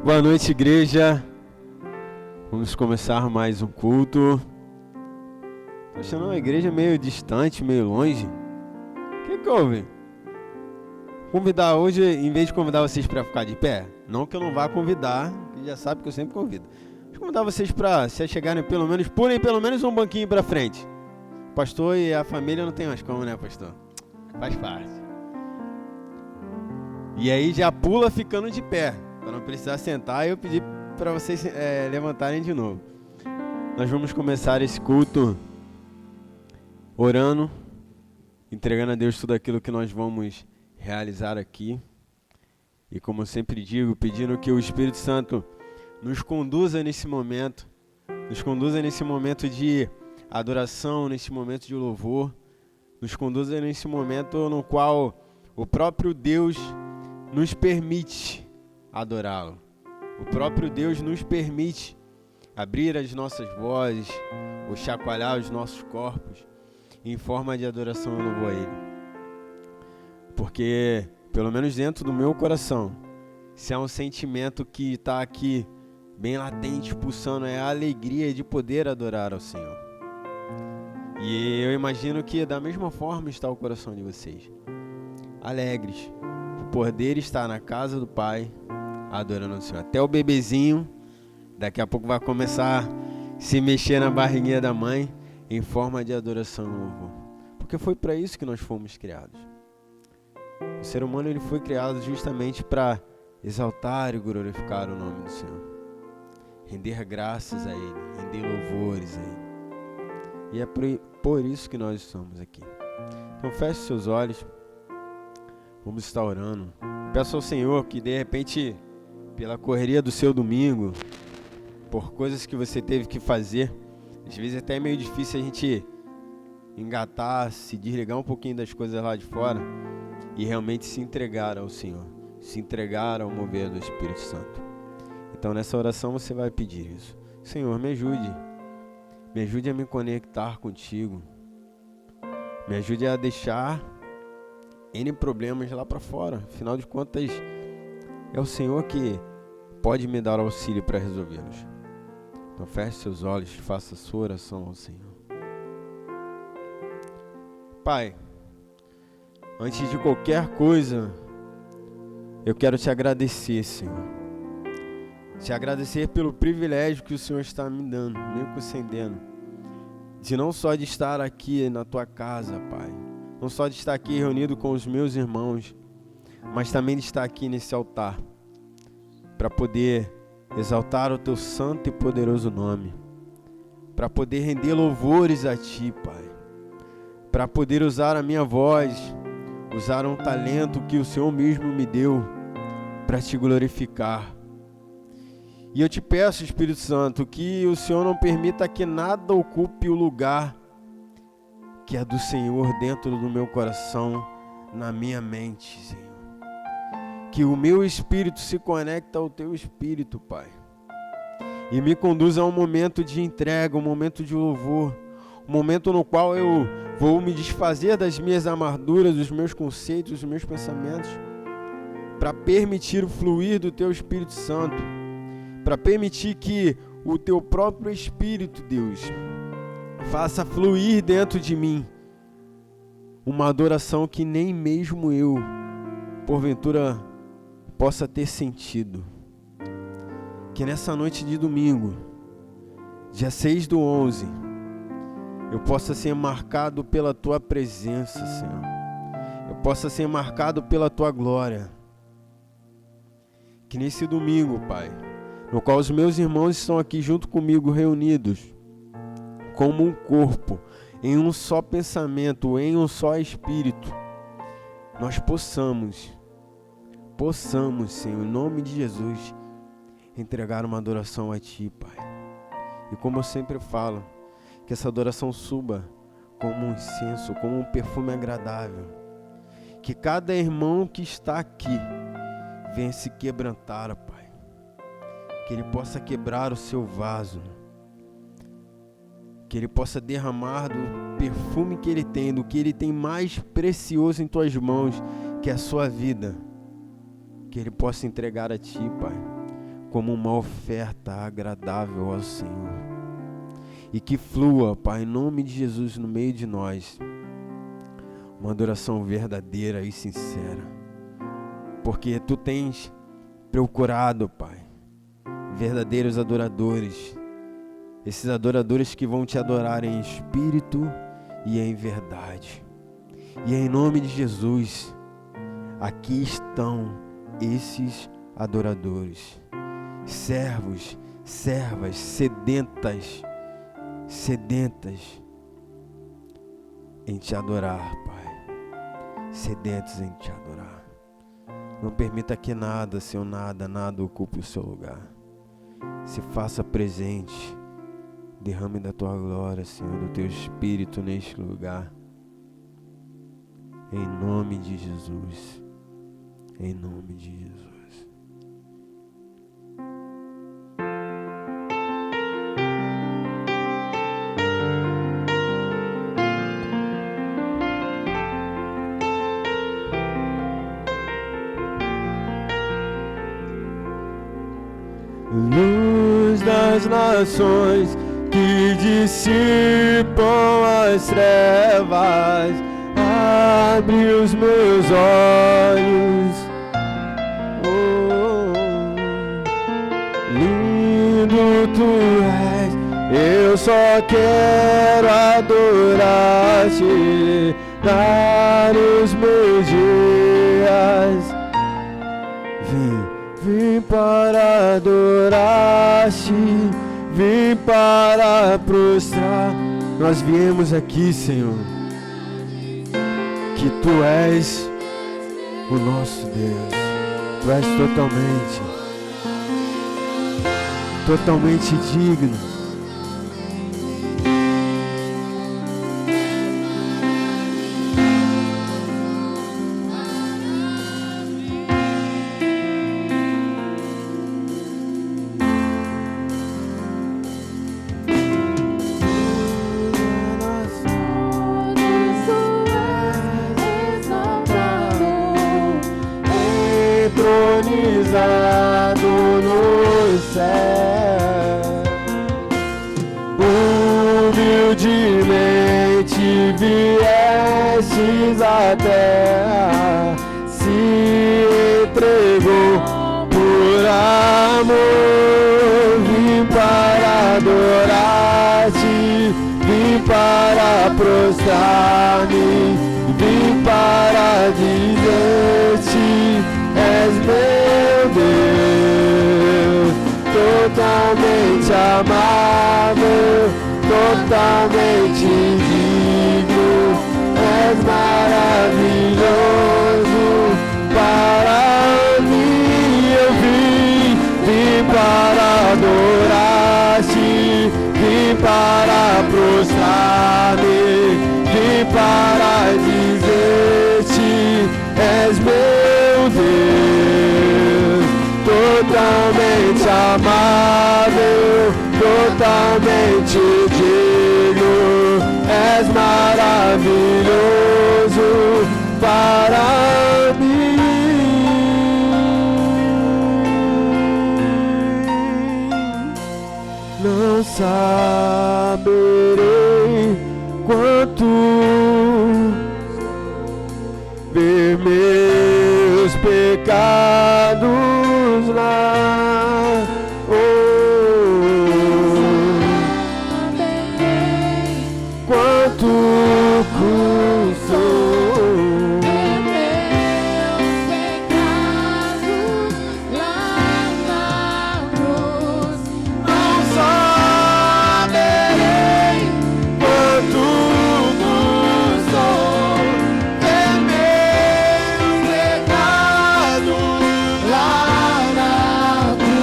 Boa noite, igreja. Vamos começar mais um culto. Tô achando uma igreja meio distante, meio longe. O que houve? Convidar hoje, em vez de convidar vocês para ficar de pé, não que eu não vá convidar, que já sabe que eu sempre convido. Vou convidar vocês para se chegarem pulem pelo menos um banquinho para frente. O pastor e a família não tem mais como, né, pastor? Faz parte. E aí já pula ficando de pé. Para não precisar sentar, eu pedi para vocês levantarem de novo. Nós vamos começar esse culto orando, entregando a Deus tudo aquilo que nós vamos realizar aqui. E como eu sempre digo, pedindo que o Espírito Santo nos conduza nesse momento de adoração, nesse momento de louvor, nos conduza nesse momento no qual o próprio Deus nos permite adorá-lo. O próprio Deus nos permite abrir as nossas vozes, ou chacoalhar os nossos corpos em forma de adoração e louvor a Ele. Porque, pelo menos dentro do meu coração, se há um sentimento que está aqui, bem latente, pulsando, é a alegria de poder adorar ao Senhor. E eu imagino que da mesma forma está o coração de vocês. Alegres, por poder estar na casa do Pai, adorando o Senhor. Até o bebezinho, daqui a pouco vai começar a se mexer na barriguinha da mãe em forma de adoração e louvor. Porque foi para isso que nós fomos criados. O ser humano ele foi criado justamente para exaltar e glorificar o nome do Senhor. Render graças a Ele, render louvores a Ele. E é por isso que nós estamos aqui. Então feche seus olhos. Vamos estar orando. Peço ao Senhor que de repente, pela correria do seu domingo, por coisas que você teve que fazer, às vezes até é meio difícil a gente engatar, se desligar um pouquinho das coisas lá de fora e realmente se entregar ao Senhor, se entregar ao mover do Espírito Santo. Então nessa oração você vai pedir isso. Senhor, me ajude a me conectar contigo, me ajude a deixar N problemas lá para fora. Afinal de contas, é o Senhor que pode me dar auxílio para resolvê-los. Então feche seus olhos, faça a sua oração ao Senhor. Pai, antes de qualquer coisa, eu quero te agradecer, Senhor. Te agradecer pelo privilégio que o Senhor está me dando, me concedendo. De não só de estar aqui na tua casa, Pai. Não só de estar aqui reunido com os meus irmãos, mas também de estar aqui nesse altar, para poder exaltar o teu santo e poderoso nome, para poder render louvores a ti, Pai, para poder usar a minha voz, usar um talento que o Senhor mesmo me deu, para te glorificar. E eu te peço, Espírito Santo, que o Senhor não permita que nada ocupe o lugar que é do Senhor dentro do meu coração, na minha mente, Senhor. Que o meu espírito se conecte ao teu espírito, Pai. E me conduza a um momento de entrega, um momento de louvor, um momento no qual eu vou me desfazer das minhas amarduras, dos meus conceitos, dos meus pensamentos, para permitir o fluir do teu Espírito Santo, para permitir que o teu próprio Espírito, Deus, faça fluir dentro de mim uma adoração que nem mesmo eu, porventura, possa ter sentido. Que nessa noite de domingo, dia 6/11, eu possa ser marcado pela tua presença, Senhor. Eu possa ser marcado pela tua glória. Que nesse domingo, Pai, no qual os meus irmãos estão aqui junto comigo reunidos, como um corpo, em um só pensamento, em um só espírito, nós possamos, Senhor, em nome de Jesus, entregar uma adoração a Ti, Pai. E como eu sempre falo, que essa adoração suba como um incenso, como um perfume agradável. Que cada irmão que está aqui venha se quebrantar, Pai. Que ele possa quebrar o seu vaso, que Ele possa derramar do perfume que Ele tem, do que Ele tem mais precioso em Tuas mãos, que é a sua vida, que Ele possa entregar a Ti, Pai, como uma oferta agradável ao Senhor. E que flua, Pai, em nome de Jesus, no meio de nós, uma adoração verdadeira e sincera. Porque Tu tens procurado, Pai, verdadeiros adoradores. Esses adoradores que vão Te adorar em espírito e em verdade. E em nome de Jesus, aqui estão esses adoradores, servos, servas, sedentas em Te adorar, Pai, sedentos em Te adorar. Não permita que nada, Senhor, nada ocupe o seu lugar. Se faça presente, derrame da Tua glória, Senhor, do Teu Espírito neste lugar. Em nome de Jesus. Em nome de Jesus. Luz das nações que dissipam as trevas, abre os meus olhos. Oh, lindo Tu és, eu só quero adorar-Te, dar os meus dias. Vim para adorar-Te, vim para prostrar. Nós viemos aqui, Senhor, que Tu és o nosso Deus. Tu és totalmente digno. Entronizado no céu, humildemente viestes à terra, se entregou por amor. Vim para adorar-Te, vim para prostrar-me, vim para dizer-Te: és meu Deus, totalmente amável, totalmente digno. És maravilhoso para mim. Eu vim para adorar-Te, vim para prostrar-me, vim para dizer-Te: és meu Deus, totalmente amável, totalmente digno. És maravilhoso para mim. Não saberei quanto ver meus pecados lá. Oh, quanto custou ver meus pecados lá na cruz. Não saberei quanto custou ver meus pecados lá na cruz.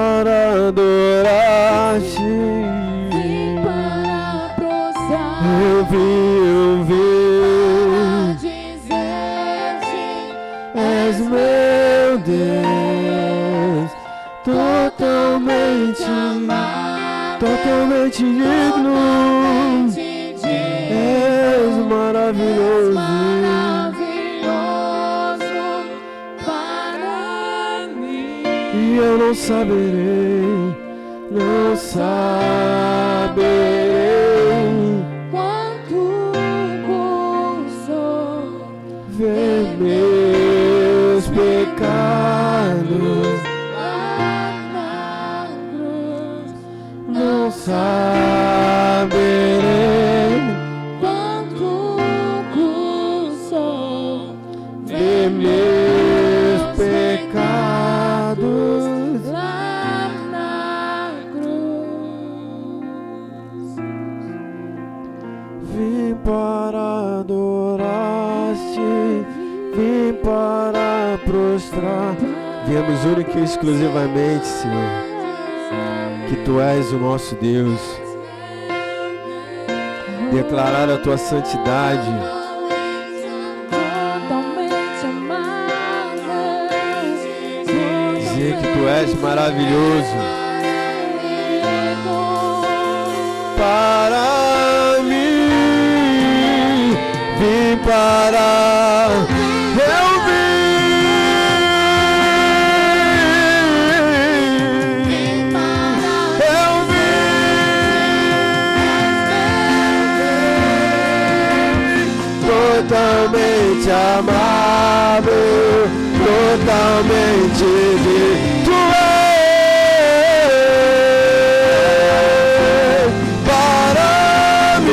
para adorar-te. Vim para prostrar. Eu vim és meu Deus, totalmente amado, totalmente digno, és maravilhoso, para mim. e eu não saberei Quanto custou ver meus pecados, lá na cruz. não saberei Quanto custou ver meus pecados. lá na cruz. Vim para adorar-te, vim para prostrar. Viemos única e exclusivamente, Senhor, que Tu és o nosso Deus. Declarar a Tua santidade, Totalmente amada, dizer que Tu és maravilhoso. Para mim, vim para totalmente amável, totalmente de Tu és para mim,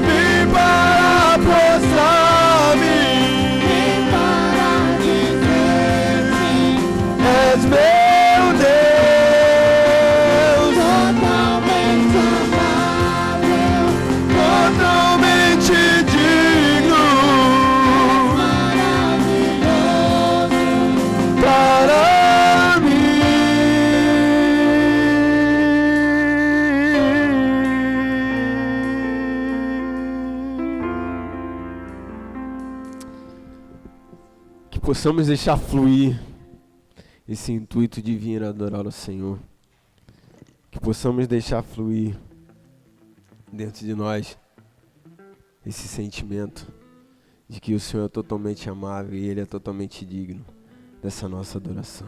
vim para prostrar-me, és meu Deus, totalmente digno, para mim. Que possamos deixar fluir esse intuito de vir adorar o Senhor. Que possamos deixar fluir dentro de nós esse sentimento de que o Senhor é totalmente amável e Ele é totalmente digno dessa nossa adoração.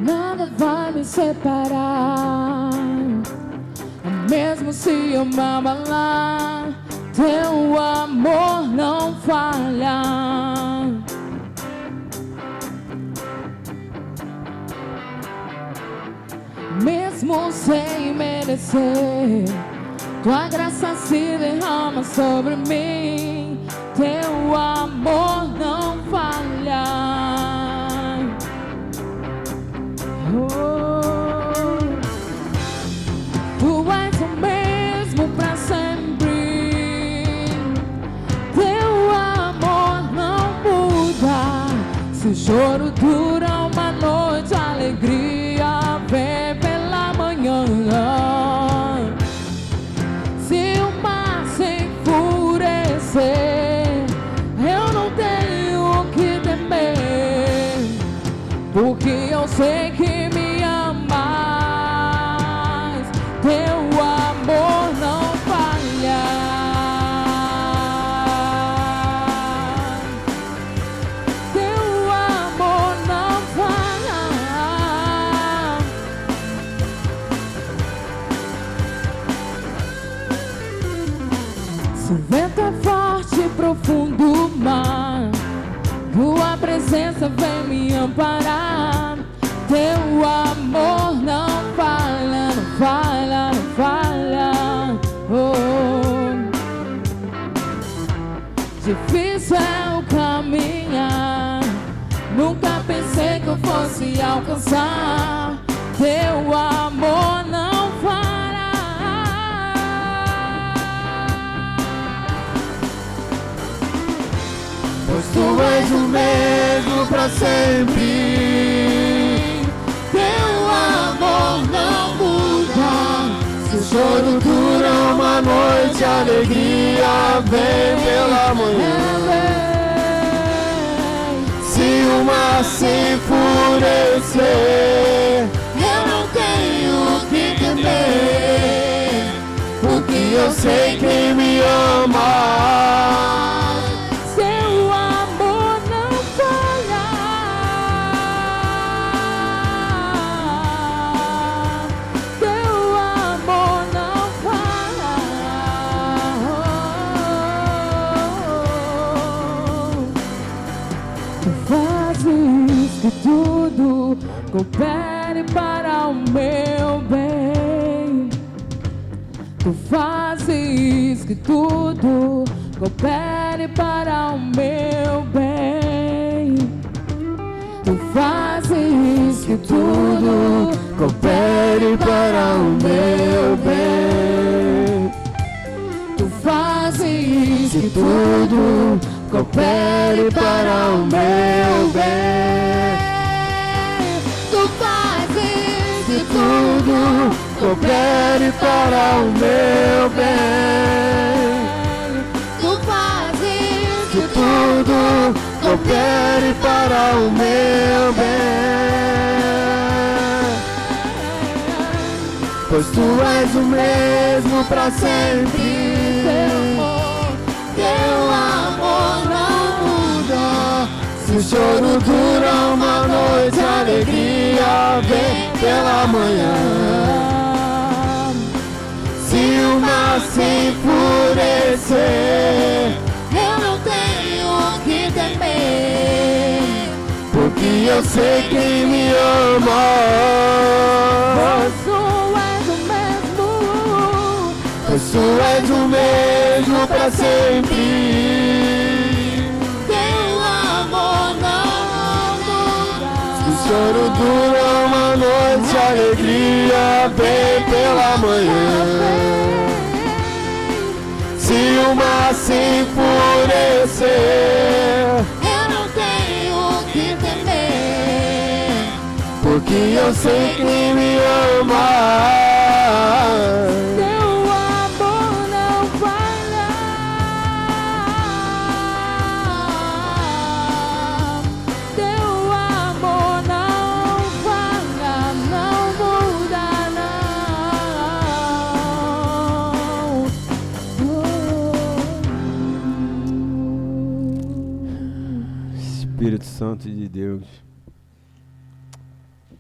Nada vai me separar, mesmo se eu me abalar, teu amor não falha. Mesmo sem merecer, tua graça se derrama sobre mim, teu amor não falha. Tu és o mesmo pra sempre, teu amor não muda. Se o choro dura uma noite, a alegria vem pela manhã. Se o mar se enfurecer, eu não tenho o que temer, porque eu sei que me amas, teu amor não falha. Teu amor não falha. Se o vento é forte e profundo o mar, tua presença vem me amparar. Teu amor não falha, não falha, não falha. Difícil é o caminhar, nunca pensei que eu fosse alcançar. Teu amor não falha. Pois tu és o mesmo pra sempre. Teu amor não muda. Se o choro dura uma noite, a alegria vem pela manhã. Se o mar se enfurecer, eu não tenho que temer, porque eu sei quem me ama. Seu amor não falha. Teu amor não falha. Tu fazes que tudo coopere para o meu bem. Tu fazes que tudo coopere para o meu bem. Tu fazes que tudo Coopere para o meu bem. Tu fazes Que tudo coopere para o meu bem. Tu fazes Que tudo coopere para o meu bem. Tu fazes Que tudo coopere para o meu bem. Pois tu és o mesmo pra sempre. Teu amor não muda. Se o choro dura uma noite, a alegria vem pela manhã. Se o mar se enfurecer, Eu não tenho que temer, porque eu sei quem me ama. pois tu és o mesmo. Pois tu és o mesmo pra sempre. Teu amor não muda. Se o choro dura uma noite, a alegria vem pela manhã. Se o mar se enfurecer, Eu não tenho que temer, porque eu sei quem me ama. teu amor não falha. Teu amor não falha, não muda não. Espírito Santo de Deus,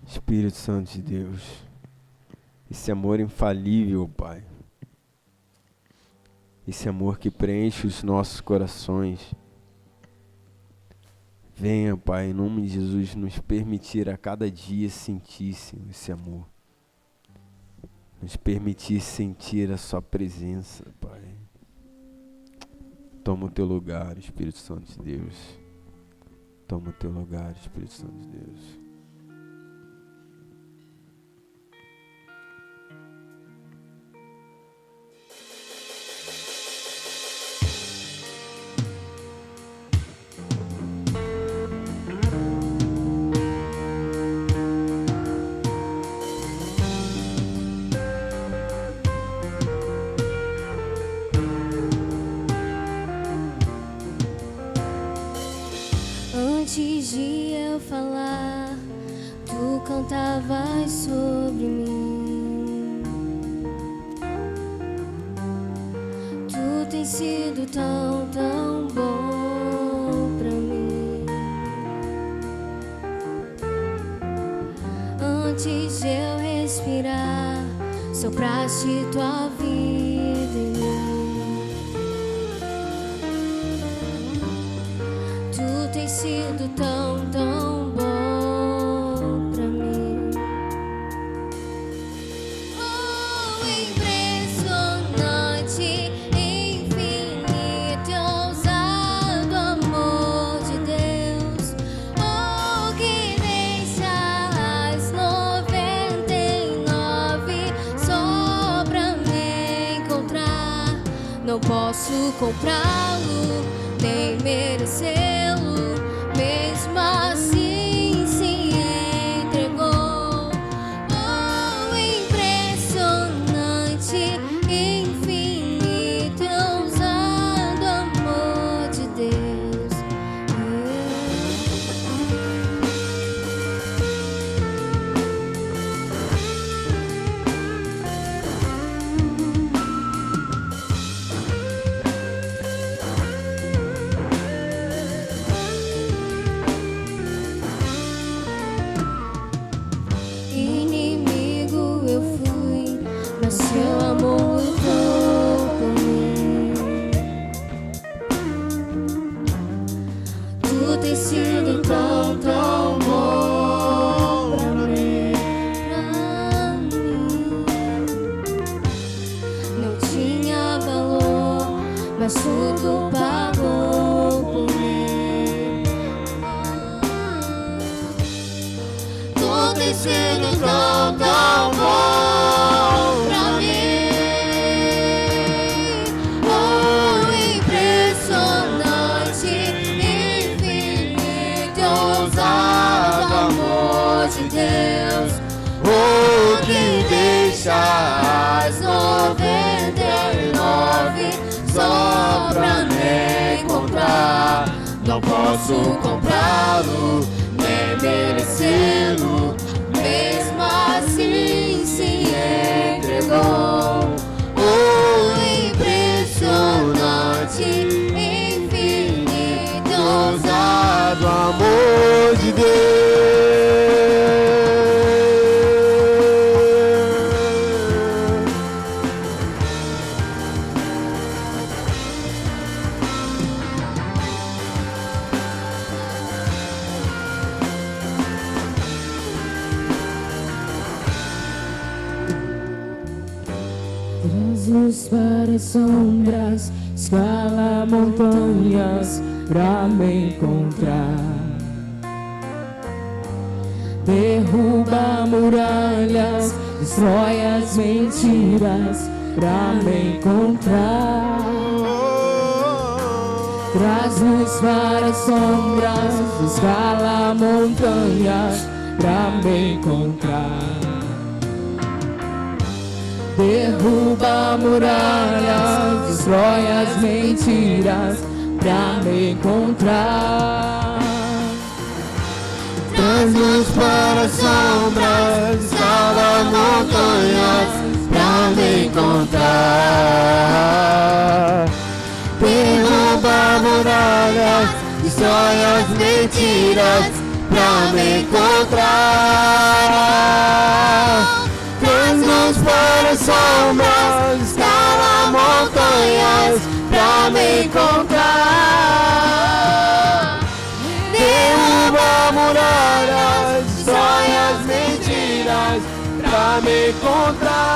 Espírito Santo de Deus, esse amor infalível, Pai, esse amor que preenche os nossos corações, venha, Pai, em nome de Jesus, nos permitir a cada dia sentir, Senhor, esse amor, nos permitir sentir a sua presença, Pai. Toma o teu lugar, Espírito Santo de Deus. Toma o teu lugar, Espírito Santo de Deus. Antes de eu falar, tu cantavas sobre mim. Tu tens sido tão, tão bom pra mim. Antes de eu respirar, sopraste tua vida em mim. sido tão, tão bom pra mim. Oh, impressionante, infinito e ousado amor de Deus. Oh, que deixa as 99 só pra me encontrar. Não posso comprá-lo, nem merecê-lo, mesmo assim se entregou. Oh, impressionante, infinito e ousado amor de Deus. Inimigo eu fui, mas seu amor lutou por mim. Tu tem sido tão, tão bom pra mim, Não tinha valor, mas tudo pagou por mim. Tu tem sido tão, tão bom pra mim. Oh, impressionante, infinito e ousado amor de Deus. Oh, que deixa as 99 só pra me encontrar. Não posso comprá-lo, nem merecê-lo, mesmo assim se entregou. Oh, impressionante, infinito e ousado amor de Deus. Traz luz para as sombras, escala montanhas pra me encontrar. Derruba muralhas, destrói as mentiras pra me encontrar. Traz luz para as sombras, escala montanhas pra me encontrar. Derruba muralhas, destrói as mentiras pra me encontrar. Traz luz para as sombras, escala montanhas pra me encontrar. Derruba muralhas, destrói as mentiras pra me encontrar. Traz luz para as sombras, escala montanhas pra me encontrar. Derruba muralhas, destrói as mentiras pra me encontrar.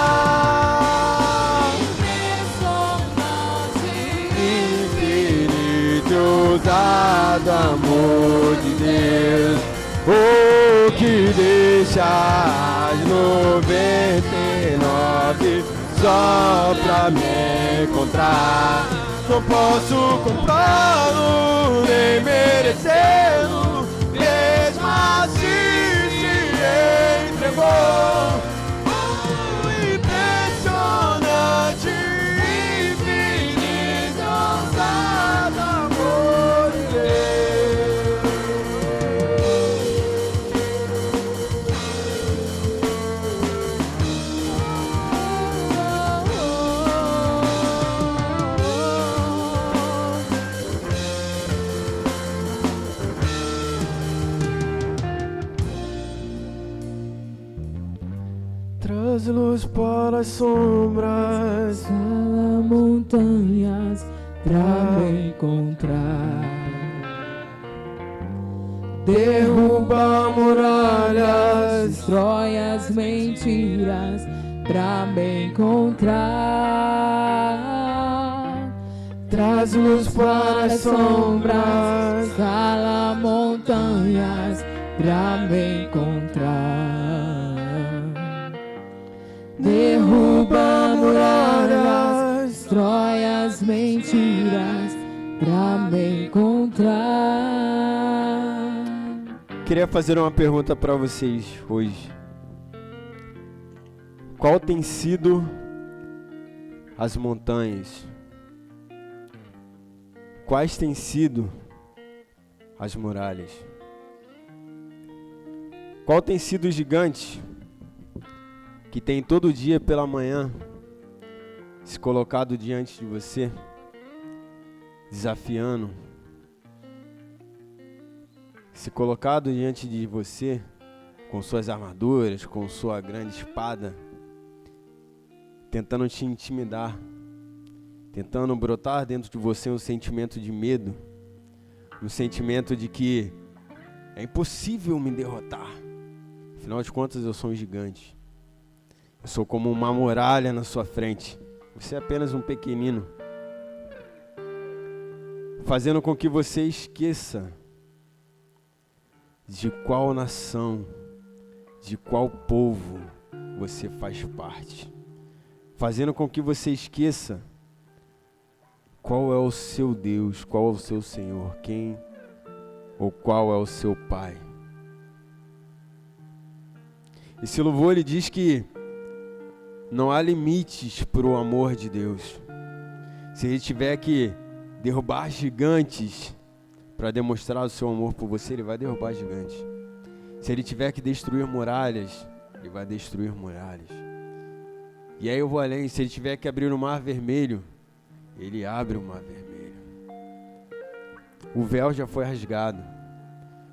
Infinito e ousado amor de Deus. Oh, que deixa as 99 só pra me encontrar. Não posso comprá-lo, nem merecê-lo, mesmo assim se entregou. Oh, impressionante, infinito, ousado amor de Deus. Traz luz para as sombras, Escala montanhas pra me encontrar. derruba muralhas, destrói as mentiras pra me encontrar. traz luz para as sombras, Escala montanhas pra me encontrar. Derruba muralhas, destrói as mentiras pra me encontrar. Queria fazer uma pergunta para vocês hoje. Qual tem sido as montanhas? Quais têm sido as muralhas? Qual tem sido o gigante que tem todo dia pela manhã se colocado diante de você, desafiando, se colocado diante de você com suas armaduras, com sua grande espada, tentando te intimidar, tentando brotar dentro de você um sentimento de medo, um sentimento de que é impossível me derrotar. Afinal de contas, eu sou um gigante. Eu sou como uma muralha na sua frente. Você é apenas um pequenino, fazendo com que você esqueça de qual nação, de qual povo você faz parte, fazendo com que você esqueça qual é o seu Deus, qual é o seu Senhor, quem ou qual é o seu Pai. Esse louvor ele diz que não há limites para o amor de Deus. Se ele tiver que derrubar gigantes para demonstrar o seu amor por você, ele vai derrubar gigantes. Se ele tiver que destruir muralhas, ele vai destruir muralhas. E aí eu vou além, se ele tiver que abrir o mar vermelho, ele abre o mar vermelho. O véu já foi rasgado.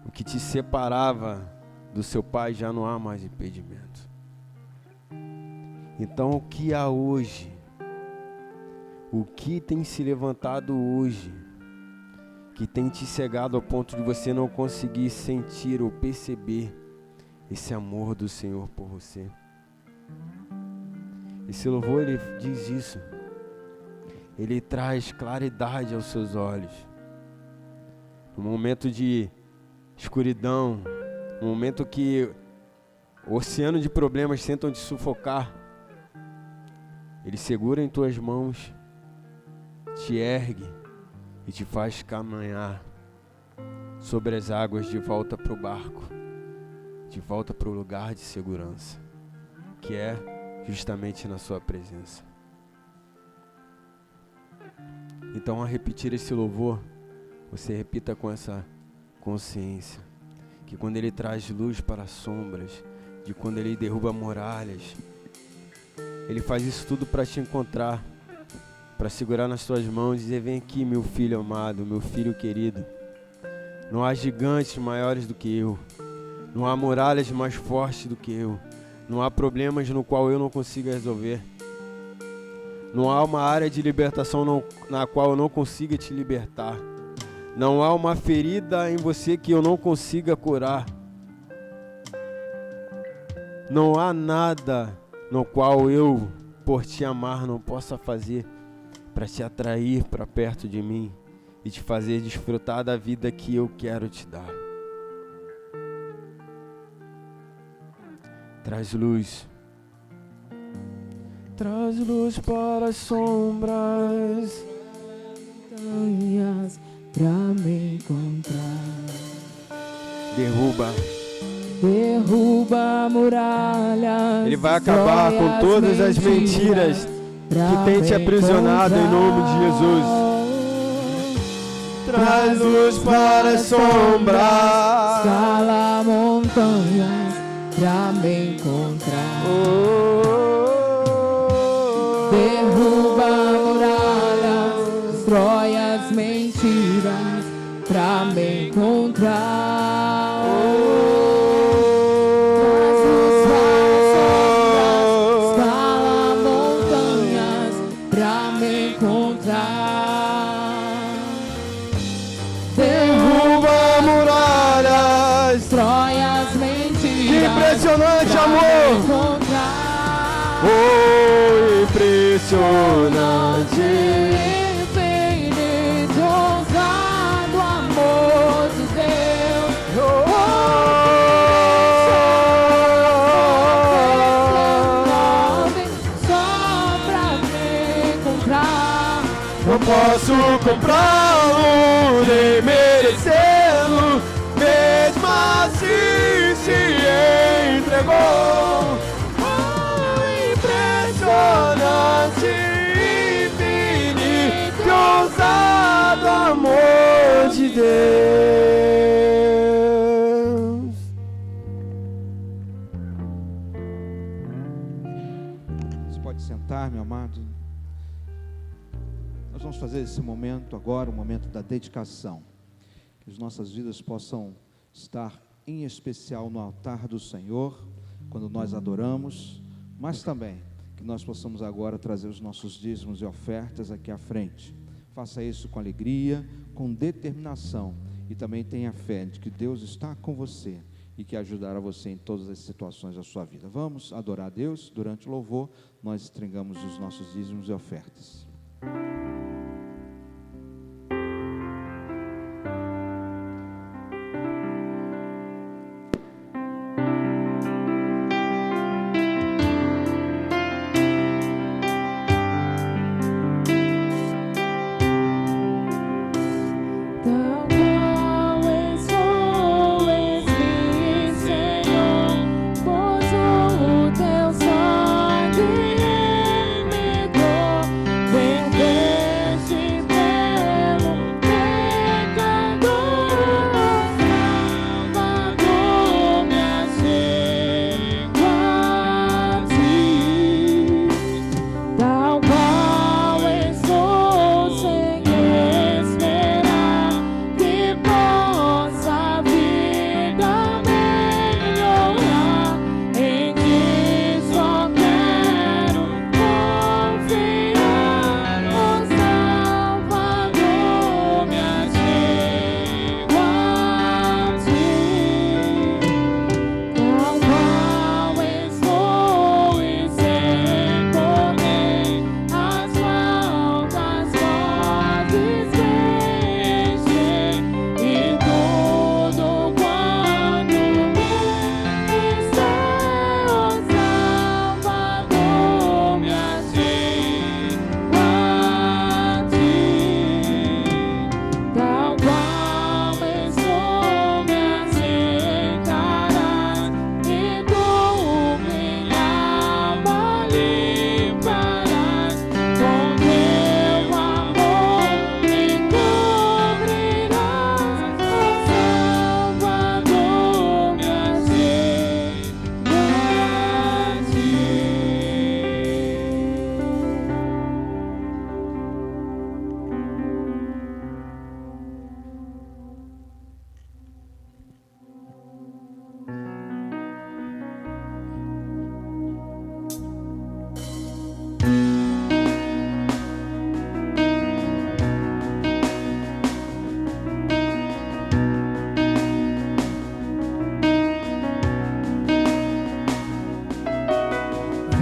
O que te separava do seu pai já não há mais impedimento. Então o que há hoje? O que tem se levantado hoje que tem te cegado ao ponto de você não conseguir sentir ou perceber esse amor do Senhor por você? Esse louvor ele diz isso. Ele traz claridade aos seus olhos. No momento de escuridão, no momento que o oceano de problemas tentam te sufocar, ele segura em tuas mãos, te ergue e te faz caminhar sobre as águas de volta para o barco, de volta para o lugar de segurança, que é justamente na sua presença. Então, ao repetir esse louvor, você repita com essa consciência, que quando ele traz luz para as sombras, de quando ele derruba muralhas, ele faz isso tudo para te encontrar, para segurar nas tuas mãos e dizer: vem aqui, meu filho amado, meu filho querido. Não há gigantes maiores do que eu, não há muralhas mais fortes do que eu, não há problemas no qual eu não consiga resolver. Não há uma área de libertação na qual eu não consiga te libertar. Não há uma ferida em você que eu não consiga curar. Não há nada no qual eu, por te amar, não possa fazer para te atrair para perto de mim e te fazer desfrutar da vida que eu quero te dar. Traz luz. Traz luz para as sombras, Montanhas pra me encontrar. Derruba muralhas. Ele vai acabar com todas as mentiras que tem te aprisionado em nome de Jesus. Traz luz para as sombras, Escala montanhas pra me encontrar. Derruba muralhas, destrói as mentiras pra me encontrar. Traz luz para as sombras, escala montanhas pra me encontrar. derruba muralhas, impressionante, infinito, ousado amor de Deus. Só pra me encontrar. Não posso comprá-lo, nem merecê-lo, mesmo assim se entregou. Impressionante, infinito, ousado amor de Deus. Você pode sentar, meu amado. Nós vamos fazer esse momento agora, o momento da dedicação. Que as nossas vidas possam estar em especial no altar do Senhor, quando nós adoramos, mas também que nós possamos agora trazer os nossos dízimos e ofertas aqui à frente. Faça isso com alegria, com determinação, e também tenha fé de que Deus está com você e que ajudará você em todas as situações da sua vida. Vamos adorar a Deus. Durante o louvor, nós entregamos os nossos dízimos e ofertas.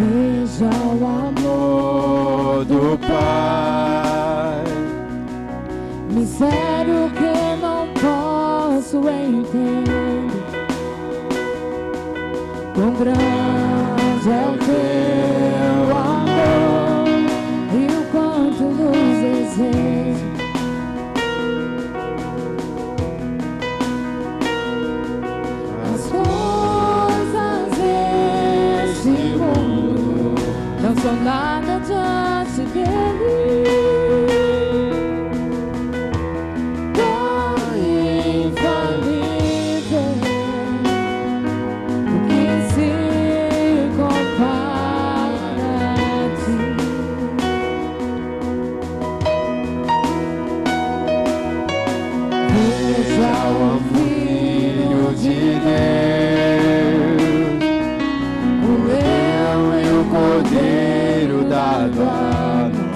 Veja o amor do Pai, mistério que não posso entender. Quão grande é o teu amor e o quanto nos deseja. As coisas deste mundo não são nada diante dele. Tão infalível, o que se compara a ti. Veja o Filho de Deus, o leão e o cordeiro dado a nós.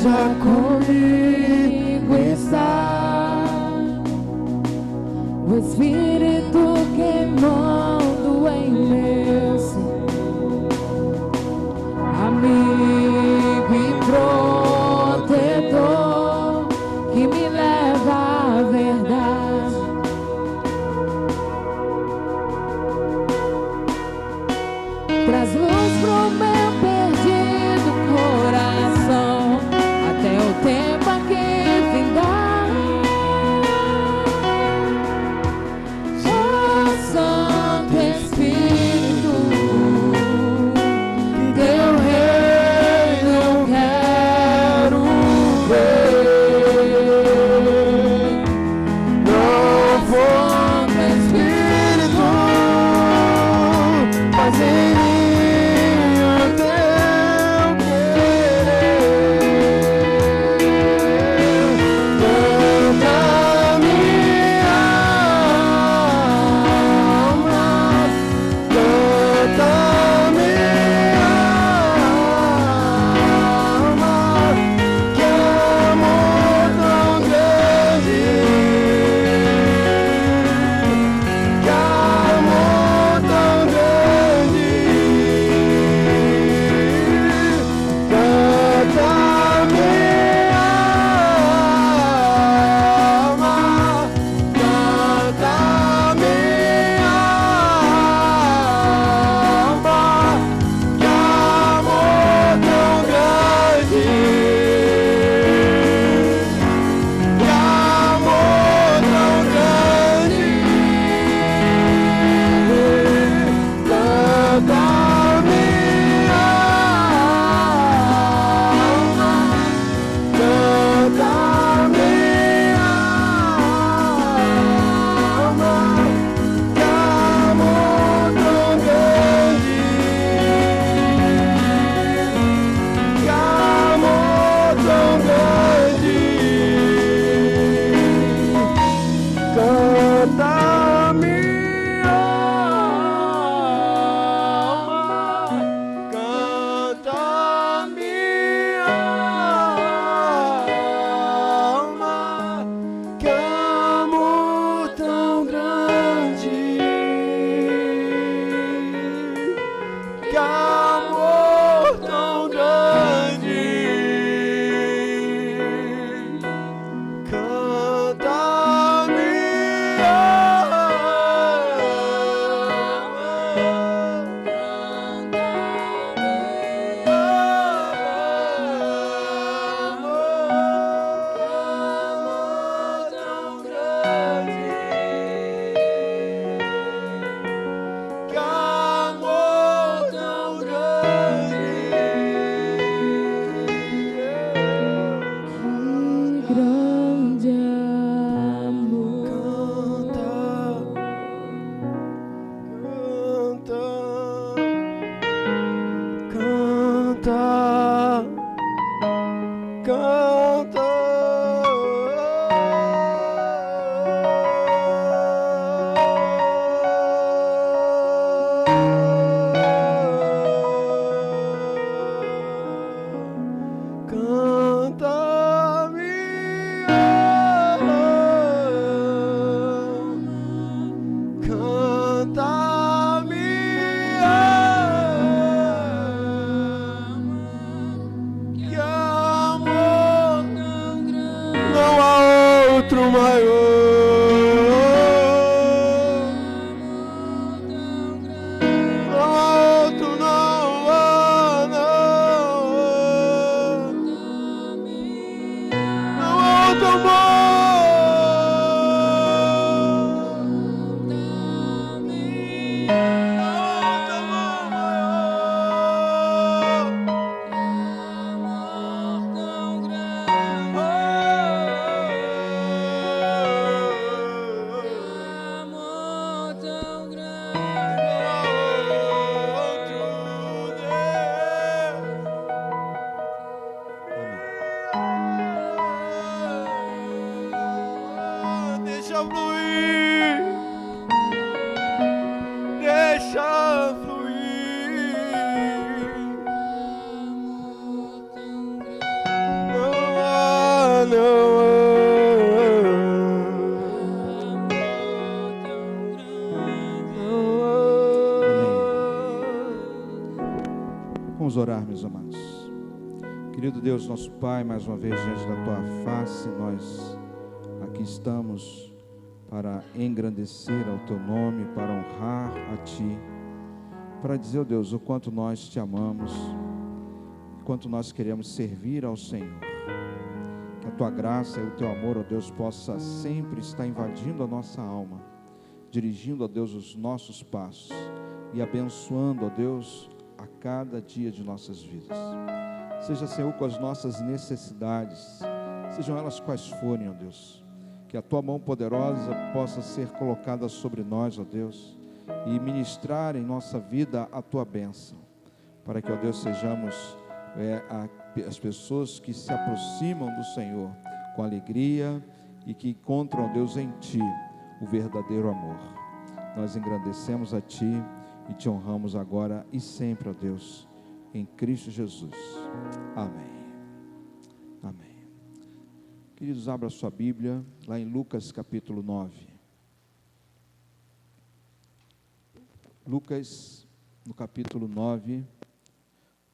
já comigo está. O Espírito queimando em meu ser, amigo e protetor que me leva à verdade. Traz luz pro meu perdido coração, até o tempo aqui findar. Oh, Santo Espírito, teu reino eu quero ver. Novo Espírito, faz em mim Vamos orar, meus amados. Querido Deus, nosso Pai, mais uma vez diante da Tua face, nós aqui estamos para engrandecer ao Teu nome, para honrar a Ti, para dizer, ó Deus, o quanto nós Te amamos, o quanto nós queremos servir ao Senhor. Que a Tua graça e o Teu amor, ó Deus, possa sempre estar invadindo a nossa alma, dirigindo, ó Deus, os nossos passos e abençoando, ó Deus, a cada dia de nossas vidas. Seja, Senhor, com as nossas necessidades, sejam elas quais forem, ó Deus, que a Tua mão poderosa possa ser colocada sobre nós, ó Deus, e ministrar em nossa vida a Tua bênção, para que, ó Deus, sejamos as pessoas que se aproximam do Senhor com alegria e que encontram, ó Deus, em Ti o verdadeiro amor. Nós engrandecemos a Ti e Te honramos agora e sempre, ó Deus, em Cristo Jesus. Amém. Amém. Queridos, abra sua Bíblia lá em Lucas capítulo 9. Lucas, no capítulo 9,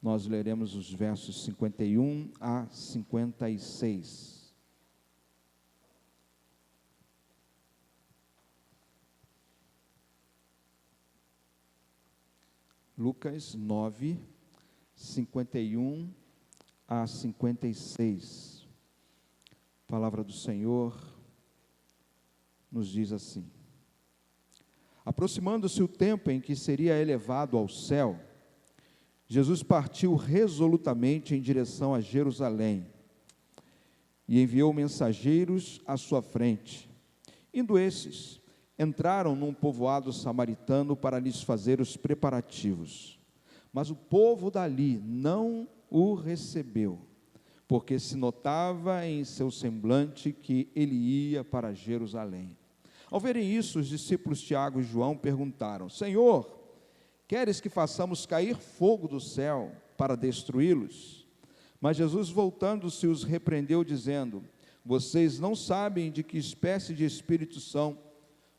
nós leremos os versos 51 a 56. Lucas 9, 51 a 56. A palavra do Senhor nos diz assim: aproximando-se o tempo em que seria elevado ao céu, Jesus partiu resolutamente em direção a Jerusalém e enviou mensageiros à sua frente. Indo esses, entraram num povoado samaritano para lhes fazer os preparativos. Mas o povo dali não o recebeu, porque se notava em seu semblante que ele ia para Jerusalém. Ao verem isso, os discípulos Tiago e João perguntaram: Senhor, queres que façamos cair fogo do céu para destruí-los? Mas Jesus, voltando-se, os repreendeu, dizendo: vocês não sabem de que espécie de espírito são,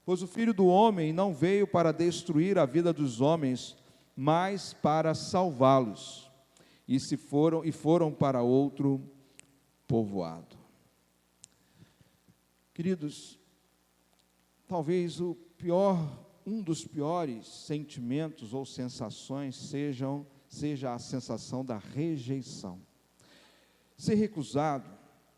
pois o Filho do Homem não veio para destruir a vida dos homens, mas para salvá-los. E foram para outro povoado. Queridos, talvez um dos piores sentimentos ou sensações seja a sensação da rejeição. Ser recusado,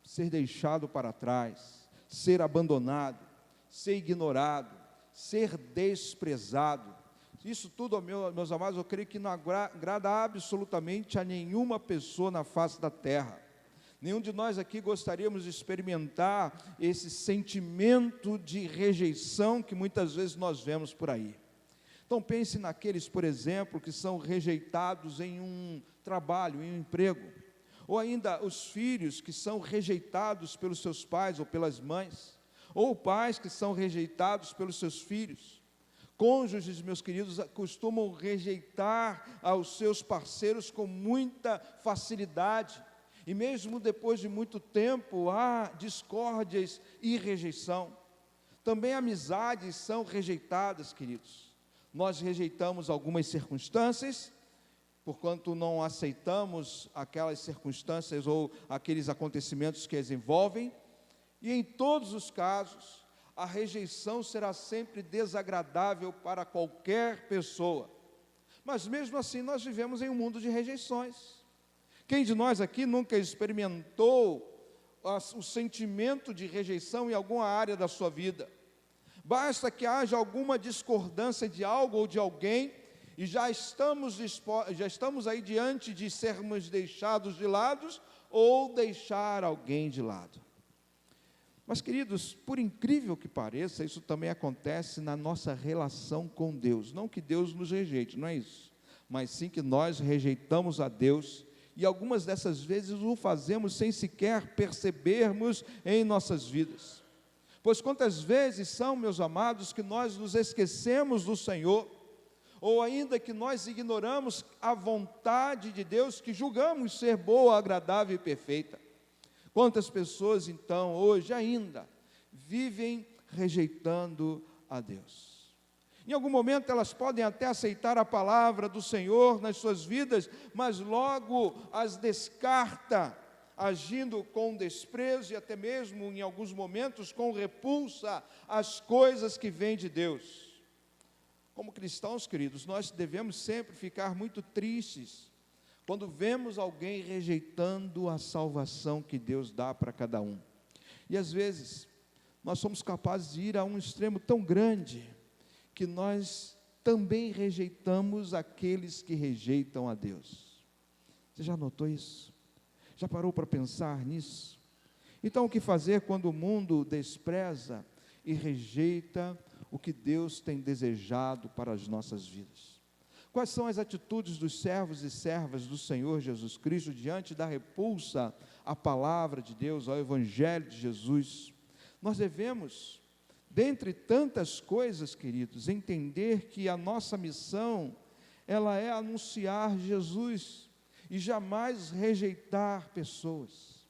ser deixado para trás, ser abandonado, ser ignorado, ser desprezado. Isso tudo, meus amados, eu creio que não agrada absolutamente a nenhuma pessoa na face da terra. Nenhum de nós aqui gostaríamos de experimentar esse sentimento de rejeição que muitas vezes nós vemos por aí. Então pense naqueles, por exemplo, que são rejeitados em um trabalho, em um emprego, ou ainda os filhos que são rejeitados pelos seus pais ou pelas mães, ou pais que são rejeitados pelos seus filhos. Cônjuges, meus queridos, costumam rejeitar aos seus parceiros com muita facilidade, e mesmo depois de muito tempo há discórdias e rejeição. Também amizades são rejeitadas, queridos. Nós rejeitamos algumas circunstâncias, porquanto não aceitamos aquelas circunstâncias ou aqueles acontecimentos que as envolvem, e em todos os casos, a rejeição será sempre desagradável para qualquer pessoa. Mas mesmo assim nós vivemos em um mundo de rejeições. Quem de nós aqui nunca experimentou o sentimento de rejeição em alguma área da sua vida? Basta que haja alguma discordância de algo ou de alguém, e já estamos aí diante de sermos deixados de lado ou deixar alguém de lado. Mas, queridos, por incrível que pareça, isso também acontece na nossa relação com Deus. Não que Deus nos rejeite, não é isso, mas sim que nós rejeitamos a Deus, e algumas dessas vezes o fazemos sem sequer percebermos em nossas vidas. Pois quantas vezes são, meus amados, que nós nos esquecemos do Senhor, ou ainda que nós ignoramos a vontade de Deus, que julgamos ser boa, agradável e perfeita. Quantas pessoas, então, hoje ainda, vivem rejeitando a Deus. Em algum momento elas podem até aceitar a palavra do Senhor nas suas vidas, mas logo as descarta, agindo com desprezo e até mesmo em alguns momentos com repulsa às coisas que vêm de Deus. Como cristãos, queridos, nós devemos sempre ficar muito tristes quando vemos alguém rejeitando a salvação que Deus dá para cada um. E às vezes nós somos capazes de ir a um extremo tão grande que nós também rejeitamos aqueles que rejeitam a Deus. Você já notou isso? Já parou para pensar nisso? Então, o que fazer quando o mundo despreza e rejeita o que Deus tem desejado para as nossas vidas? Quais são as atitudes dos servos e servas do Senhor Jesus Cristo diante da repulsa à palavra de Deus, ao Evangelho de Jesus? Nós devemos, dentre tantas coisas, queridos, entender que a nossa missão, ela é anunciar Jesus e jamais rejeitar pessoas.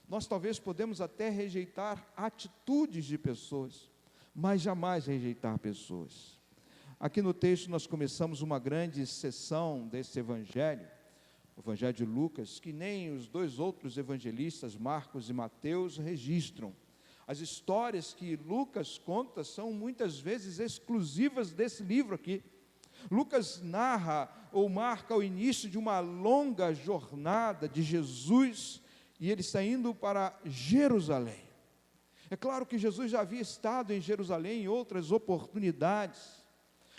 Nós talvez podemos até rejeitar atitudes de pessoas, mas jamais rejeitar pessoas. Aqui no texto nós começamos uma grande sessão desse evangelho, o evangelho de Lucas, que nem os dois outros evangelistas, Marcos e Mateus, registram. As histórias que Lucas conta são muitas vezes exclusivas desse livro aqui. Lucas narra ou marca o início de uma longa jornada de Jesus, e ele está indo para Jerusalém. É claro que Jesus já havia estado em Jerusalém em outras oportunidades,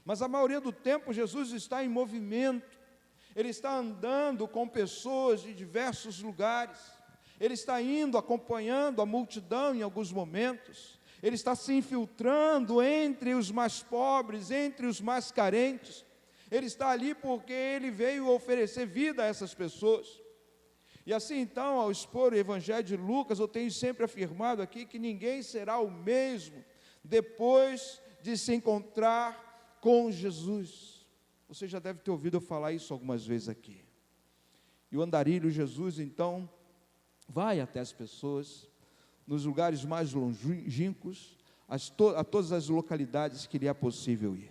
mas a maioria do tempo Jesus está em movimento, ele está andando com pessoas de diversos lugares, ele está indo, acompanhando a multidão em alguns momentos, ele está se infiltrando entre os mais pobres, entre os mais carentes, ele está ali porque ele veio oferecer vida a essas pessoas. E assim então, ao expor o Evangelho de Lucas, eu tenho sempre afirmado aqui que ninguém será o mesmo depois de se encontrar com Jesus. Você já deve ter ouvido eu falar isso algumas vezes aqui. E o andarilho Jesus então vai até as pessoas, nos lugares mais longínquos, a todas as localidades que lhe é possível ir.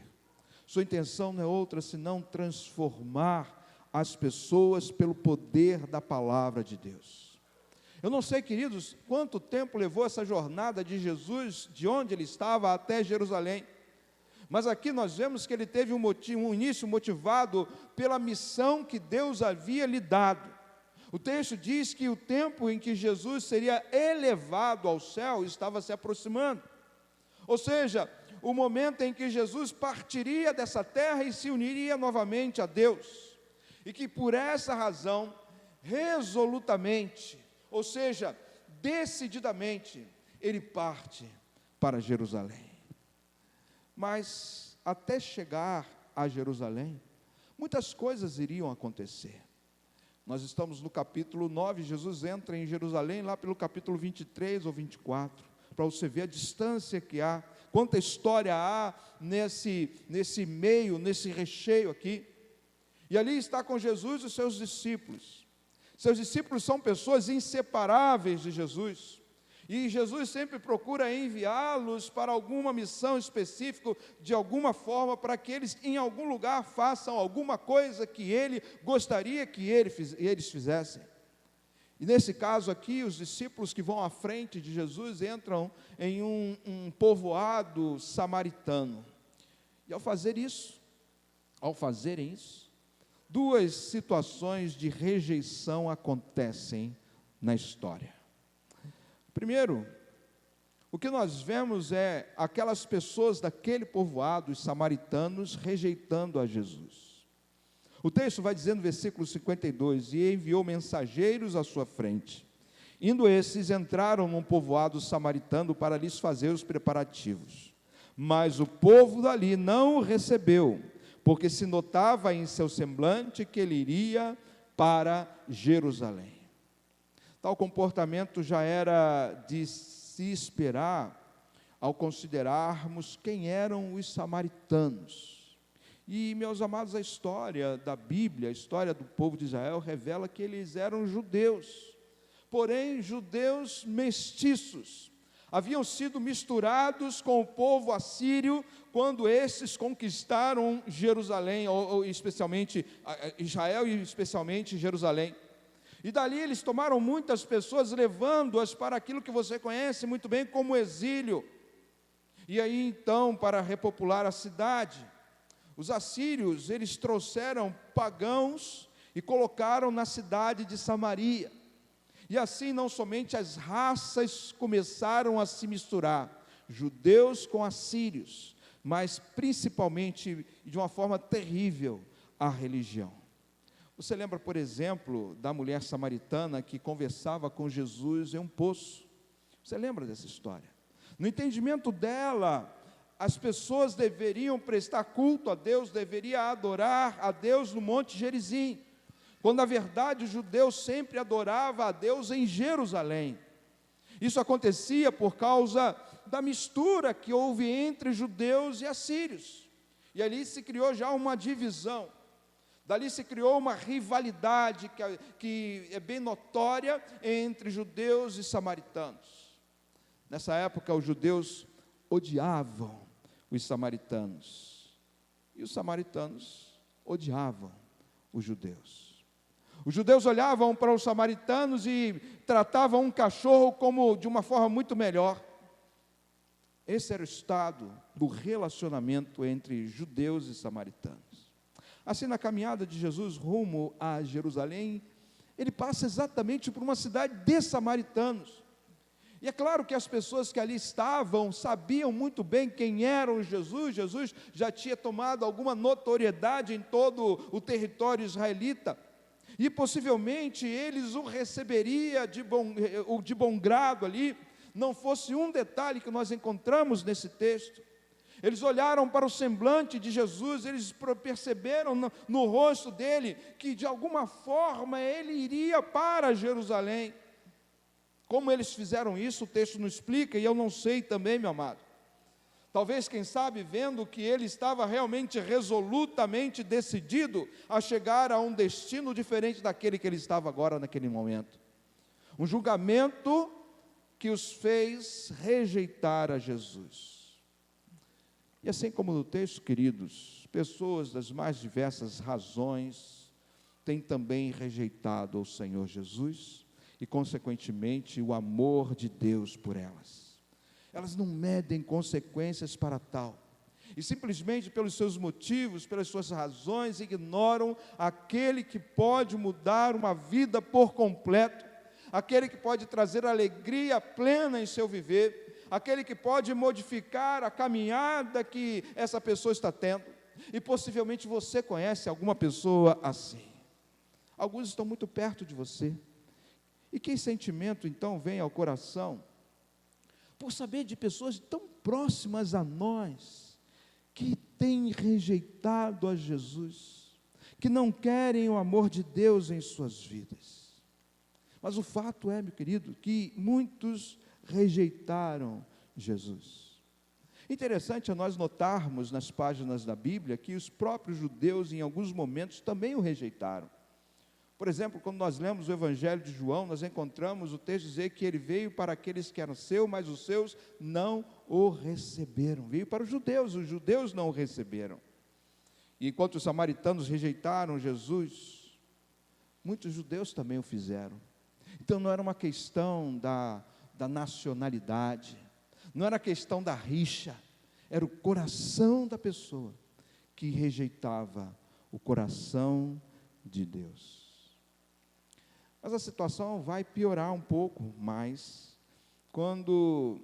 Sua intenção não é outra senão transformar as pessoas pelo poder da palavra de Deus. Eu não sei, queridos, quanto tempo levou essa jornada de Jesus, de onde ele estava até Jerusalém, mas aqui nós vemos que ele teve um início motivado pela missão que Deus havia lhe dado. O texto diz que o tempo em que Jesus seria elevado ao céu estava se aproximando. Ou seja, o momento em que Jesus partiria dessa terra e se uniria novamente a Deus. E que por essa razão, resolutamente, ou seja, decididamente, ele parte para Jerusalém. Mas até chegar a Jerusalém, muitas coisas iriam acontecer. Nós estamos no capítulo 9, Jesus entra em Jerusalém lá pelo capítulo 23 ou 24, para você ver a distância que há, quanta história há nesse meio, nesse recheio aqui. E ali está com Jesus os seus discípulos. Seus discípulos são pessoas inseparáveis de Jesus. E Jesus sempre procura enviá-los para alguma missão específica, de alguma forma, para que eles em algum lugar façam alguma coisa que ele gostaria que eles fizessem. E nesse caso aqui, os discípulos que vão à frente de Jesus entram em um povoado samaritano. E ao fazerem isso, duas situações de rejeição acontecem na história. Primeiro, o que nós vemos é aquelas pessoas daquele povoado, os samaritanos, rejeitando a Jesus. O texto vai dizendo no versículo 52, e enviou mensageiros à sua frente. Indo esses, entraram num povoado samaritano para lhes fazer os preparativos. Mas o povo dali não o recebeu, porque se notava em seu semblante que ele iria para Jerusalém. Tal comportamento já era de se esperar ao considerarmos quem eram os samaritanos. E, meus amados, a história da Bíblia, a história do povo de Israel, revela que eles eram judeus, porém judeus mestiços. haviam sido misturados com o povo assírio quando esses conquistaram Jerusalém, ou especialmente Israel e especialmente Jerusalém. E dali eles tomaram muitas pessoas, levando-as para aquilo que você conhece muito bem como exílio. E aí então, para repopular a cidade, os assírios, eles trouxeram pagãos e colocaram na cidade de Samaria. E assim não somente as raças começaram a se misturar, judeus com assírios, mas principalmente, de uma forma terrível, a religião. Você lembra, por exemplo, da mulher samaritana que conversava com Jesus em um poço? Você lembra dessa história? No entendimento dela, as pessoas deveriam prestar culto a Deus, deveriam adorar a Deus no Monte Gerizim, quando na verdade os judeus sempre adoravam a Deus em Jerusalém. Isso acontecia por causa da mistura que houve entre judeus e assírios, e ali se criou já uma divisão. Dali se criou uma rivalidade que é bem notória entre judeus e samaritanos. Nessa época, os judeus odiavam os samaritanos, e os samaritanos odiavam os judeus. Os judeus olhavam para os samaritanos e tratavam um cachorro como de uma forma muito melhor. Esse era o estado do relacionamento entre judeus e samaritanos. Assim, na caminhada de Jesus rumo a Jerusalém, ele passa exatamente por uma cidade de samaritanos. E é claro que as pessoas que ali estavam sabiam muito bem quem era o Jesus. Jesus já tinha tomado alguma notoriedade em todo o território israelita, e possivelmente eles o receberiam de bom grado ali, não fosse um detalhe que nós encontramos nesse texto. Eles olharam para o semblante de Jesus, eles perceberam no rosto dele que de alguma forma ele iria para Jerusalém. Como eles fizeram isso, o texto não explica, e eu não sei também, meu amado. Talvez, quem sabe, vendo que ele estava realmente resolutamente decidido a chegar a um destino diferente daquele que ele estava agora naquele momento. Um julgamento que os fez rejeitar a Jesus. E assim como no texto, queridos, pessoas das mais diversas razões têm também rejeitado o Senhor Jesus e, consequentemente, o amor de Deus por elas. Elas não medem consequências para tal, e simplesmente pelos seus motivos, pelas suas razões, ignoram aquele que pode mudar uma vida por completo, aquele que pode trazer alegria plena em seu viver, aquele que pode modificar a caminhada que essa pessoa está tendo. E possivelmente você conhece alguma pessoa assim. Alguns estão muito perto de você. E que sentimento então vem ao coração por saber de pessoas tão próximas a nós, que têm rejeitado a Jesus, que não querem o amor de Deus em suas vidas. Mas o fato é, meu querido, que muitos rejeitaram Jesus. Interessante é nós notarmos nas páginas da Bíblia que os próprios judeus em alguns momentos também o rejeitaram. Por exemplo, quando nós lemos o Evangelho de João, nós encontramos o texto dizer que ele veio para aqueles que eram seus, mas os seus não o receberam. Veio para os judeus não o receberam. E enquanto os samaritanos rejeitaram Jesus, muitos judeus também o fizeram. Então não era uma questão da nacionalidade, não era questão da rixa, era o coração da pessoa que rejeitava o coração de Deus. Mas a situação vai piorar um pouco mais, quando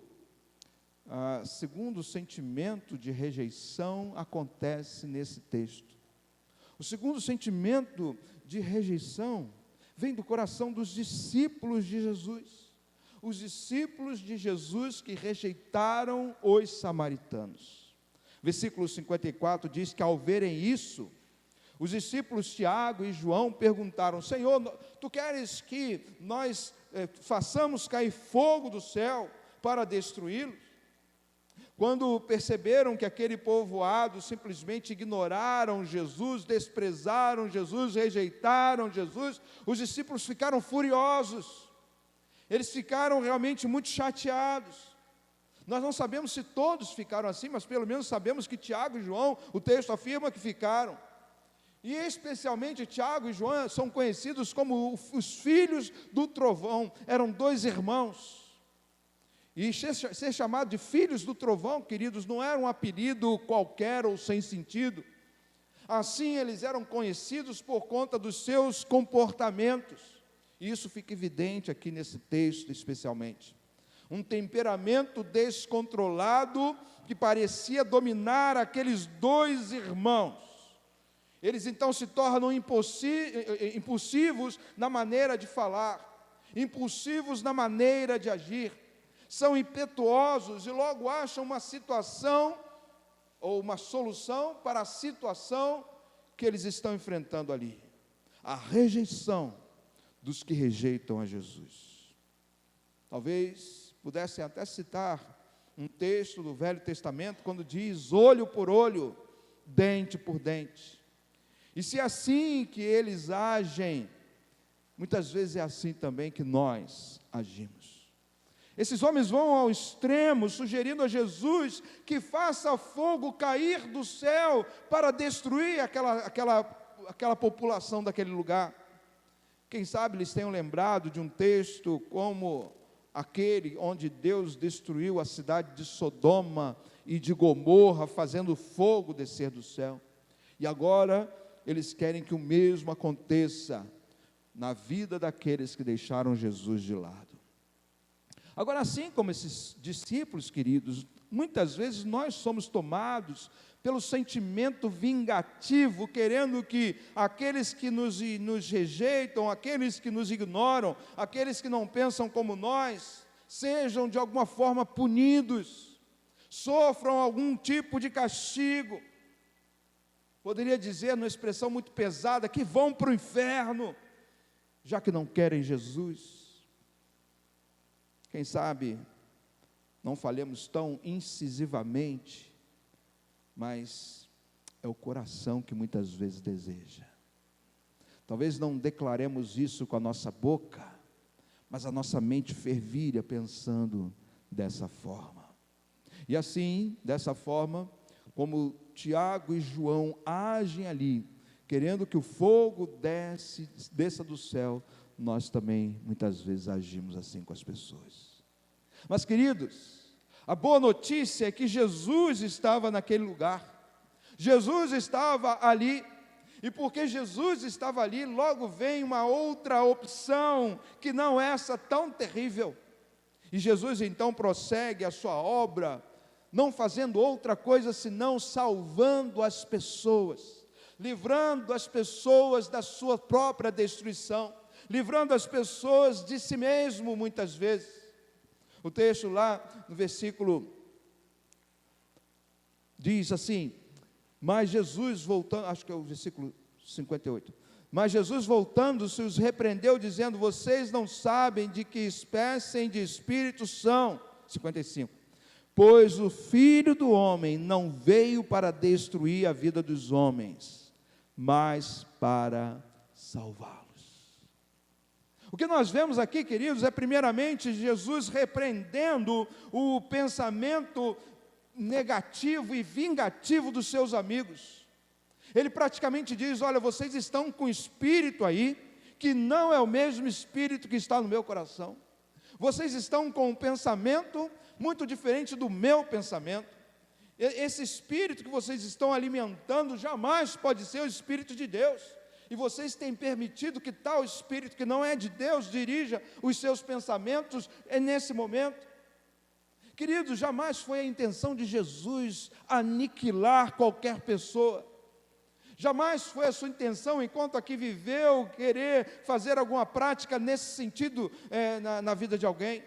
segundo sentimento de rejeição acontece nesse texto. O segundo sentimento de rejeição vem do coração dos discípulos de Jesus. Os discípulos de Jesus que rejeitaram os samaritanos. Versículo 54 diz que ao verem isso, os discípulos Tiago e João perguntaram: Senhor, tu queres que nós façamos cair fogo do céu para destruí-los? Quando perceberam que aquele povoado simplesmente ignoraram Jesus, desprezaram Jesus, rejeitaram Jesus, os discípulos ficaram furiosos. Eles ficaram realmente muito chateados. Nós não sabemos se todos ficaram assim, mas pelo menos sabemos que Tiago e João, o texto afirma que ficaram. E especialmente Tiago e João são conhecidos como os filhos do trovão, eram 2 irmãos. E ser chamado de filhos do trovão, queridos, não era um apelido qualquer ou sem sentido. Assim eles eram conhecidos por conta dos seus comportamentos. E isso fica evidente aqui nesse texto especialmente. Um temperamento descontrolado que parecia dominar aqueles 2 irmãos. Eles então se tornam impulsivos na maneira de falar, impulsivos na maneira de agir, são impetuosos e logo acham uma situação ou uma solução para a situação que eles estão enfrentando ali. A rejeição dos que rejeitam a Jesus. Talvez pudessem até citar um texto do Velho Testamento, quando diz olho por olho, dente por dente. E se é assim que eles agem, muitas vezes é assim também que nós agimos. Esses homens vão ao extremo, sugerindo a Jesus que faça fogo cair do céu para destruir aquela população daquele lugar. Quem sabe eles tenham lembrado de um texto como aquele onde Deus destruiu a cidade de Sodoma e de Gomorra, fazendo fogo descer do céu. E agora eles querem que o mesmo aconteça na vida daqueles que deixaram Jesus de lado. Agora, assim como esses discípulos, queridos, muitas vezes nós somos tomados pelo sentimento vingativo, querendo que aqueles que nos rejeitam, aqueles que nos ignoram, aqueles que não pensam como nós, sejam de alguma forma punidos, sofram algum tipo de castigo. Poderia dizer, numa expressão muito pesada, que vão para o inferno, já que não querem Jesus. Quem sabe não falemos tão incisivamente, mas é o coração que muitas vezes deseja. Talvez não declaremos isso com a nossa boca, mas a nossa mente fervilha pensando dessa forma. E assim, dessa forma, como Tiago e João agem ali, querendo que o fogo desça do céu, nós também muitas vezes agimos assim com as pessoas. Mas, queridos, a boa notícia é que Jesus estava naquele lugar, Jesus estava ali, e porque Jesus estava ali, logo vem uma outra opção, que não é essa tão terrível, e Jesus então prossegue a sua obra, não fazendo outra coisa senão salvando as pessoas, livrando as pessoas da sua própria destruição, livrando as pessoas de si mesmo muitas vezes. O texto lá no versículo diz assim, mas Jesus voltando, acho que é o versículo 58, mas Jesus voltando-se os repreendeu dizendo, vocês não sabem de que espécie de espírito são, 55, pois o Filho do Homem não veio para destruir a vida dos homens, mas para salvá-los. O que nós vemos aqui, queridos, é primeiramente Jesus repreendendo o pensamento negativo e vingativo dos seus amigos. Ele praticamente diz, olha, vocês estão com espírito aí, que não é o mesmo espírito que está no meu coração. Vocês estão com um pensamento muito diferente do meu pensamento. Esse espírito que vocês estão alimentando jamais pode ser o Espírito de Deus. E vocês têm permitido que tal espírito que não é de Deus dirija os seus pensamentos nesse momento. Queridos, jamais foi a intenção de Jesus aniquilar qualquer pessoa. Jamais foi a sua intenção, enquanto aqui viveu, querer fazer alguma prática nesse sentido na vida de alguém.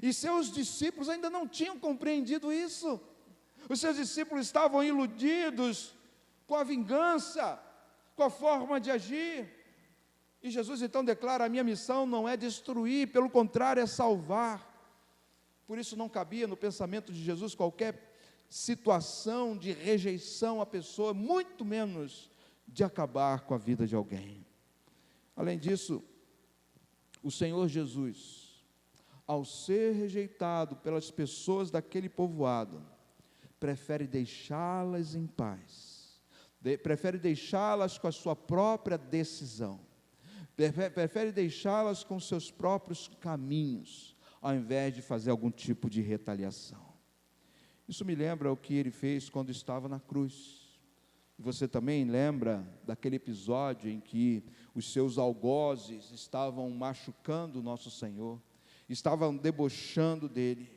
E seus discípulos ainda não tinham compreendido isso. Os seus discípulos estavam iludidos com a vingança, com a forma de agir. E Jesus então declara, a minha missão não é destruir, pelo contrário é salvar. Por isso não cabia no pensamento de Jesus qualquer situação de rejeição à pessoa, muito menos de acabar com a vida de alguém. Além disso, o Senhor Jesus, ao ser rejeitado pelas pessoas daquele povoado, prefere deixá-las em paz, prefere deixá-las com a sua própria decisão, prefere deixá-las com seus próprios caminhos, ao invés de fazer algum tipo de retaliação. Isso me lembra o que ele fez quando estava na cruz. Você também lembra daquele episódio em que os seus algozes estavam machucando o nosso Senhor, estavam debochando dele,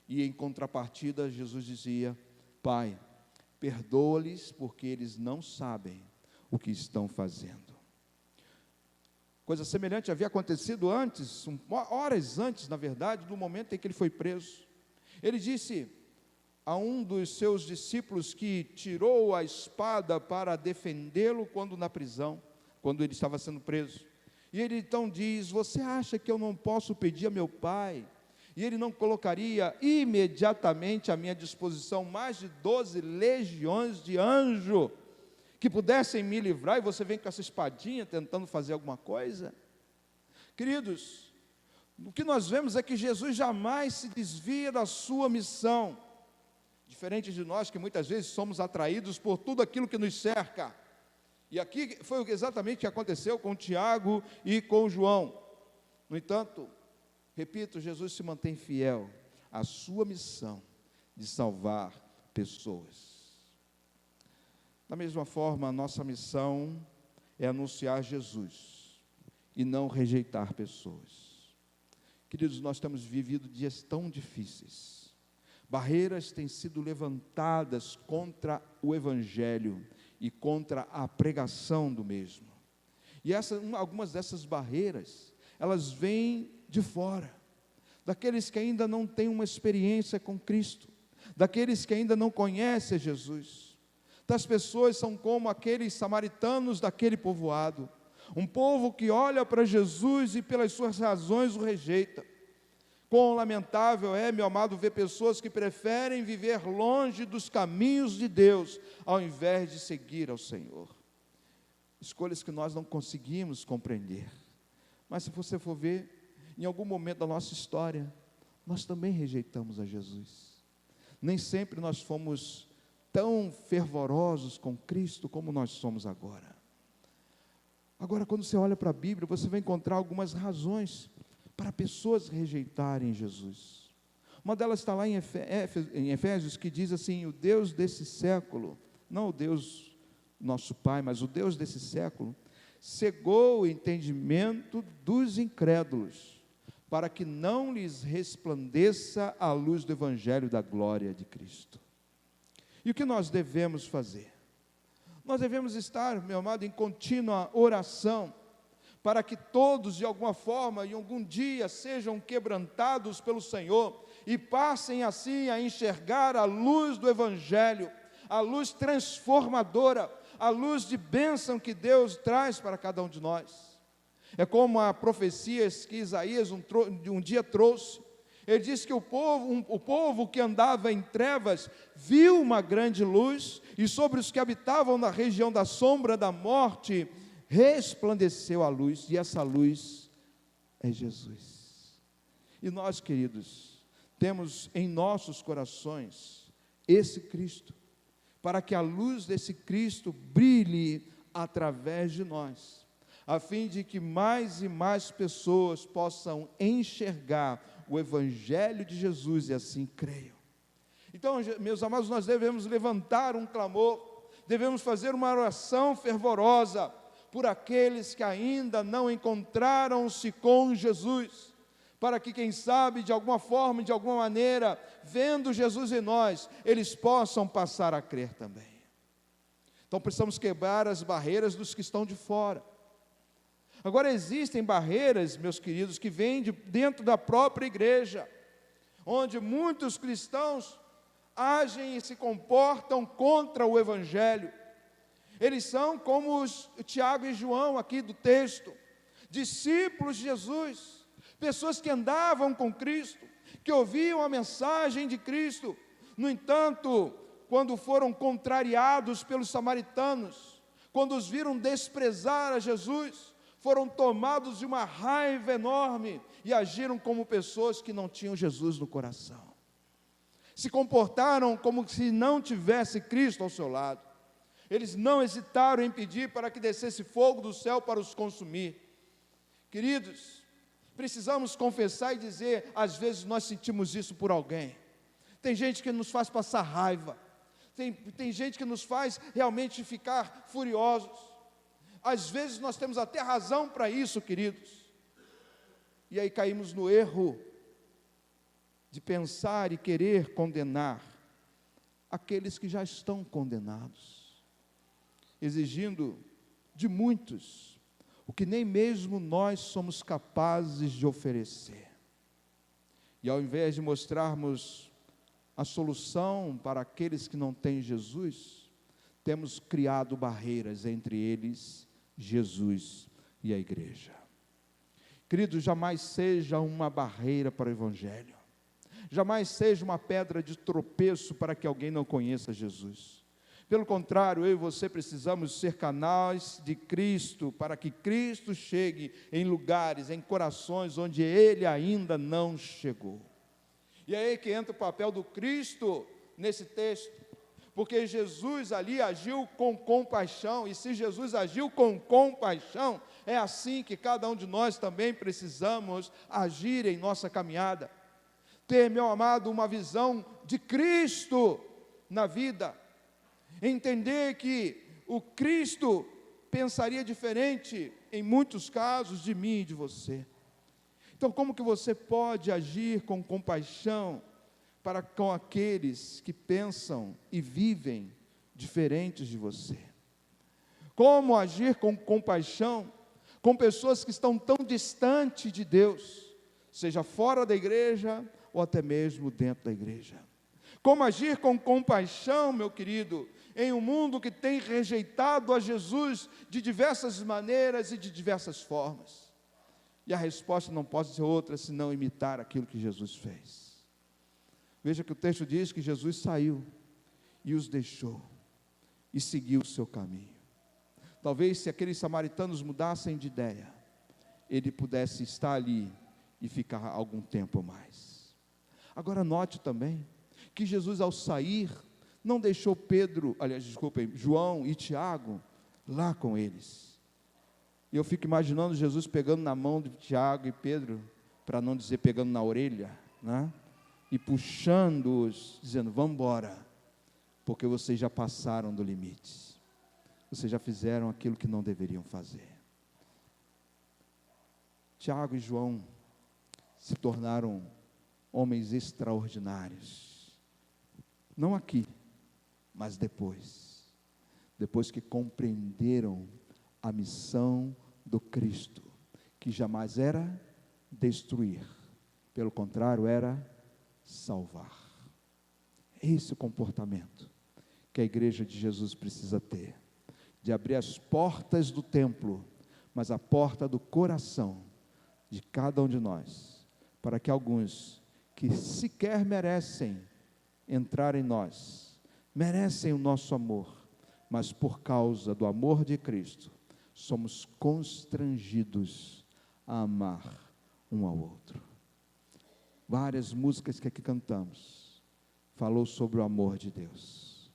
e em contrapartida Jesus dizia: Pai, perdoa-lhes porque eles não sabem o que estão fazendo. Coisa semelhante havia acontecido antes, horas antes, na verdade, do momento em que ele foi preso. Ele disse a um dos seus discípulos que tirou a espada para defendê-lo quando na prisão, quando ele estava sendo preso. E ele então diz: você acha que eu não posso pedir a meu Pai? E ele não colocaria imediatamente à minha disposição mais de 12 legiões de anjos que pudessem me livrar, e você vem com essa espadinha tentando fazer alguma coisa? Queridos, o que nós vemos é que Jesus jamais se desvia da sua missão, diferente de nós que muitas vezes somos atraídos por tudo aquilo que nos cerca. E aqui foi exatamente o que aconteceu com Tiago e com João. No entanto, repito, Jesus se mantém fiel à sua missão de salvar pessoas. Da mesma forma, a nossa missão é anunciar Jesus e não rejeitar pessoas. Queridos, nós temos vivido dias tão difíceis. Barreiras têm sido levantadas contra o Evangelho e contra a pregação do mesmo. E algumas dessas barreiras, elas vêm de fora, daqueles que ainda não têm uma experiência com Cristo, daqueles que ainda não conhecem Jesus. Das pessoas são como aqueles samaritanos daquele povoado, um povo que olha para Jesus e pelas suas razões o rejeita. Quão lamentável é, meu amado, ver pessoas que preferem viver longe dos caminhos de Deus, ao invés de seguir ao Senhor. Escolhas que nós não conseguimos compreender. Mas se você for ver, em algum momento da nossa história, nós também rejeitamos a Jesus. Nem sempre nós fomos tão fervorosos com Cristo como nós somos agora. Agora, quando você olha para a Bíblia, você vai encontrar algumas razões para pessoas rejeitarem Jesus. Uma delas está lá em Efésios, que diz assim: o Deus desse século, não o Deus nosso Pai, mas o Deus desse século, cegou o entendimento dos incrédulos, para que não lhes resplandeça a luz do Evangelho da glória de Cristo. E o que nós devemos fazer? Nós devemos estar, meu amado, em contínua oração, para que todos, de alguma forma, em algum dia, sejam quebrantados pelo Senhor, e passem assim a enxergar a luz do Evangelho, a luz transformadora, a luz de bênção que Deus traz para cada um de nós. É como a profecia que Isaías um dia trouxe. Ele disse que o povo que andava em trevas viu uma grande luz, e sobre os que habitavam na região da sombra da morte resplandeceu a luz, e essa luz é Jesus. E nós, queridos, temos em nossos corações esse Cristo, para que a luz desse Cristo brilhe através de nós, a fim de que mais e mais pessoas possam enxergar o Evangelho de Jesus e assim creiam. Então, meus amados, nós devemos levantar um clamor, devemos fazer uma oração fervorosa por aqueles que ainda não encontraram-se com Jesus, para que, quem sabe, de alguma forma, de alguma maneira, vendo Jesus em nós, eles possam passar a crer também. Então precisamos quebrar as barreiras dos que estão de fora. Agora, existem barreiras, meus queridos, que vêm de dentro da própria igreja, onde muitos cristãos agem e se comportam contra o Evangelho. Eles são como Tiago e João aqui do texto, discípulos de Jesus, pessoas que andavam com Cristo, que ouviam a mensagem de Cristo. No entanto, quando foram contrariados pelos samaritanos, quando os viram desprezar a Jesus, foram tomados de uma raiva enorme e agiram como pessoas que não tinham Jesus no coração. Se comportaram como se não tivesse Cristo ao seu lado. Eles não hesitaram em pedir para que descesse fogo do céu para os consumir. Queridos, precisamos confessar e dizer, às vezes nós sentimos isso por alguém. Tem gente que nos faz passar raiva. Tem gente que nos faz realmente ficar furiosos. Às vezes nós temos até razão para isso, queridos. E aí caímos no erro de pensar e querer condenar aqueles que já estão condenados, exigindo de muitos o que nem mesmo nós somos capazes de oferecer. E ao invés de mostrarmos a solução para aqueles que não têm Jesus, temos criado barreiras entre eles, Jesus e a igreja. Querido, jamais seja uma barreira para o Evangelho, jamais seja uma pedra de tropeço para que alguém não conheça Jesus. Pelo contrário, eu e você precisamos ser canais de Cristo, para que Cristo chegue em lugares, em corações onde Ele ainda não chegou. E é aí que entra o papel do Cristo nesse texto, porque Jesus ali agiu com compaixão, e se Jesus agiu com compaixão, é assim que cada um de nós também precisamos agir em nossa caminhada. Ter, meu amado, uma visão de Cristo na vida, entender que o Cristo pensaria diferente, em muitos casos, de mim e de você. Então, como que você pode agir com compaixão para com aqueles que pensam e vivem diferentes de você? Como agir com compaixão com pessoas que estão tão distantes de Deus, seja fora da igreja ou até mesmo dentro da igreja? Como agir com compaixão, meu querido, em um mundo que tem rejeitado a Jesus de diversas maneiras e de diversas formas? E a resposta não pode ser outra senão imitar aquilo que Jesus fez. Veja que o texto diz que Jesus saiu e os deixou e seguiu o seu caminho. Talvez se aqueles samaritanos mudassem de ideia, ele pudesse estar ali e ficar algum tempo mais. Agora note também que Jesus, ao sair, não deixou João e Tiago lá com eles. E eu fico imaginando Jesus pegando na mão de Tiago e Pedro, para não dizer pegando na orelha, né? E puxando-os, dizendo, vamos embora, porque vocês já passaram do limite, vocês já fizeram aquilo que não deveriam fazer. Tiago e João se tornaram homens extraordinários, não aqui, mas depois que compreenderam a missão do Cristo, que jamais era destruir, pelo contrário, era salvar. Esse é o comportamento que a igreja de Jesus precisa ter, de abrir as portas do templo, mas a porta do coração de cada um de nós, para que alguns que sequer merecem entrar em nós, merecem o nosso amor, mas por causa do amor de Cristo, somos constrangidos a amar um ao outro. Várias músicas que aqui cantamos falou sobre o amor de Deus.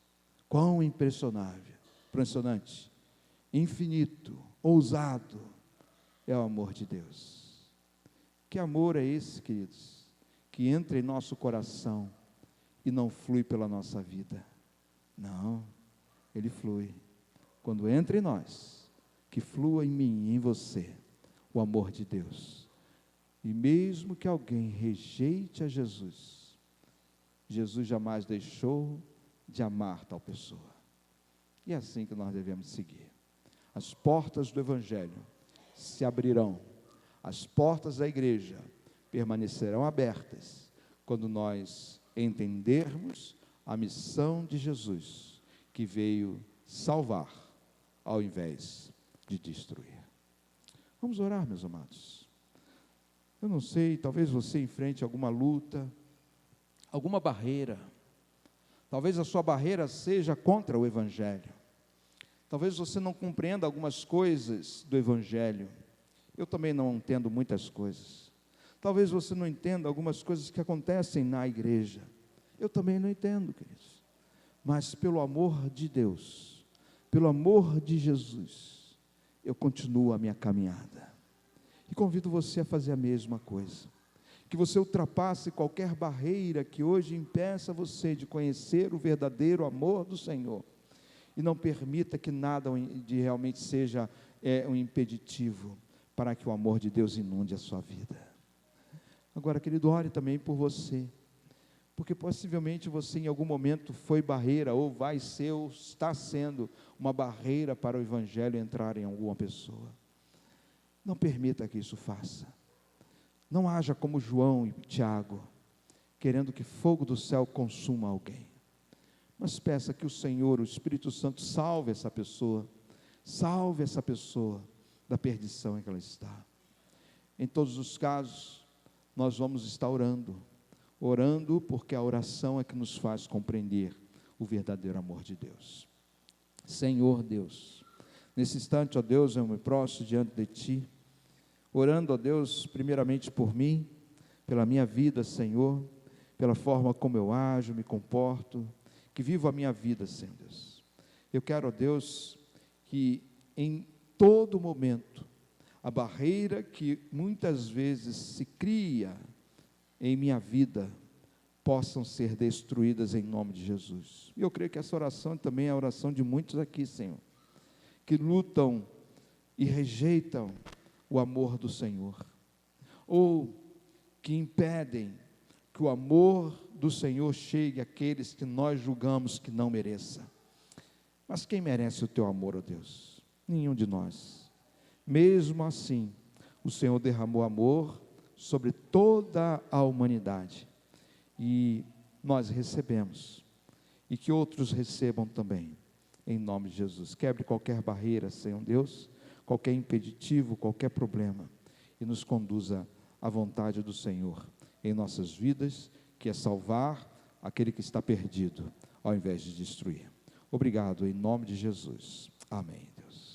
Quão impressionante, infinito, ousado é o amor de Deus. Que amor é esse, queridos, que entra em nosso coração e não flui pela nossa vida? Não, ele flui quando entra em nós, que flua em mim e em você o amor de Deus. E mesmo que alguém rejeite a Jesus, Jesus jamais deixou de amar tal pessoa. E é assim que nós devemos seguir. As portas do Evangelho se abrirão, as portas da igreja permanecerão abertas, quando nós entendermos a missão de Jesus, que veio salvar, ao invés de destruir. Vamos orar, meus amados. Eu não sei, talvez você enfrente alguma luta, alguma barreira. Talvez a sua barreira seja contra o Evangelho. Talvez você não compreenda algumas coisas do Evangelho. Eu também não entendo muitas coisas. Talvez você não entenda algumas coisas que acontecem na igreja. Eu também não entendo, queridos. Mas pelo amor de Deus, pelo amor de Jesus, eu continuo a minha caminhada. E convido você a fazer a mesma coisa. Que você ultrapasse qualquer barreira que hoje impeça você de conhecer o verdadeiro amor do Senhor. E não permita que nada de realmente seja um impeditivo para que o amor de Deus inunde a sua vida. Agora, querido, ore também por você. Porque possivelmente você em algum momento foi barreira, ou vai ser, ou está sendo uma barreira para o Evangelho entrar em alguma pessoa. Não permita que isso faça. Não haja como João e Tiago, querendo que fogo do céu consuma alguém. Mas peça que o Senhor, o Espírito Santo, salve essa pessoa da perdição em que ela está. Em todos os casos, nós vamos estar orando porque a oração é que nos faz compreender o verdadeiro amor de Deus. Senhor Deus, nesse instante, ó Deus, eu me prostro diante de Ti, orando, ó Deus, primeiramente por mim, pela minha vida, Senhor, pela forma como eu ajo, me comporto, que vivo a minha vida, Senhor Deus. Eu quero, ó Deus, que em todo momento, a barreira que muitas vezes se cria em minha vida, possam ser destruídas em nome de Jesus. E eu creio que essa oração também é a oração de muitos aqui, Senhor, que lutam e rejeitam o amor do Senhor, ou que impedem que o amor do Senhor chegue àqueles que nós julgamos que não mereça. Mas quem merece o teu amor, ó Deus? Nenhum de nós. Mesmo assim, o Senhor derramou amor sobre toda a humanidade, e nós recebemos, e que outros recebam também, em nome de Jesus. Quebre qualquer barreira, Senhor Deus, qualquer impeditivo, qualquer problema, e nos conduza à vontade do Senhor em nossas vidas, que é salvar aquele que está perdido, ao invés de destruir. Obrigado, em nome de Jesus. Amém, Deus.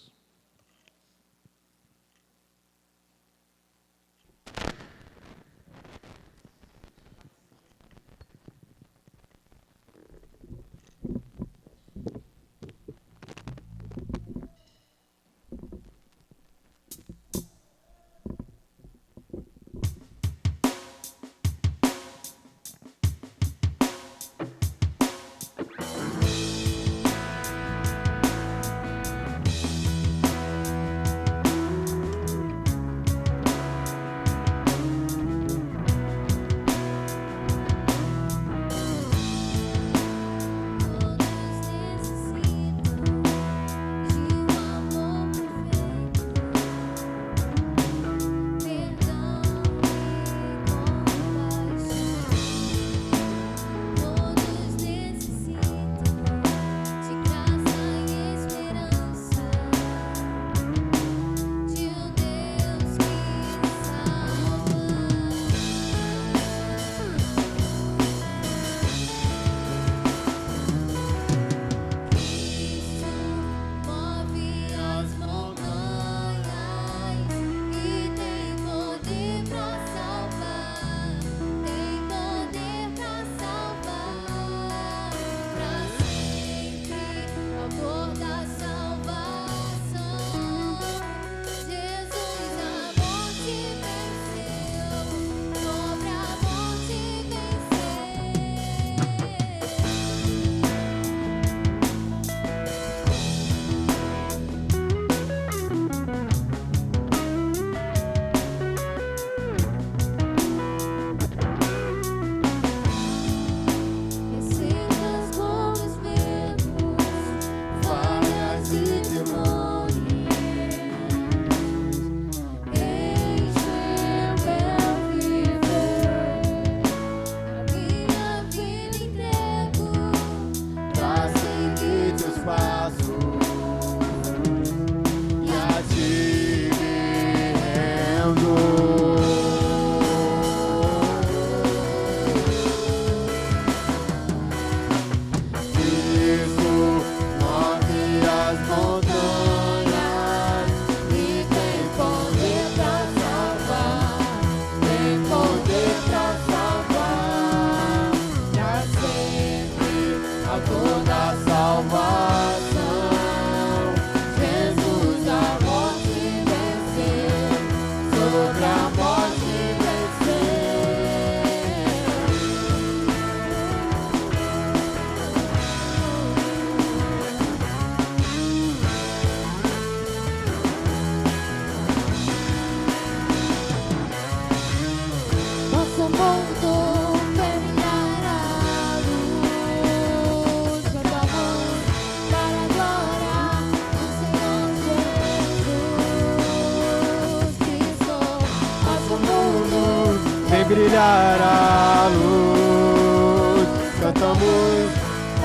brilhar a luz. Cantamos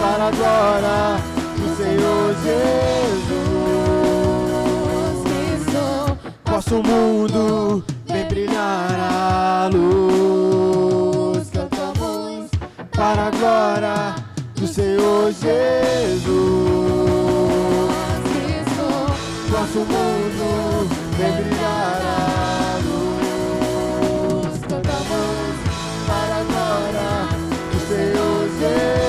para a glória do Senhor Jesus. Nosso mundo vem brilhar a luz. Cantamos para a glória do Senhor Jesus. Nosso mundo vem brilhar a luz. Cantamos para a glória do Senhor Jesus.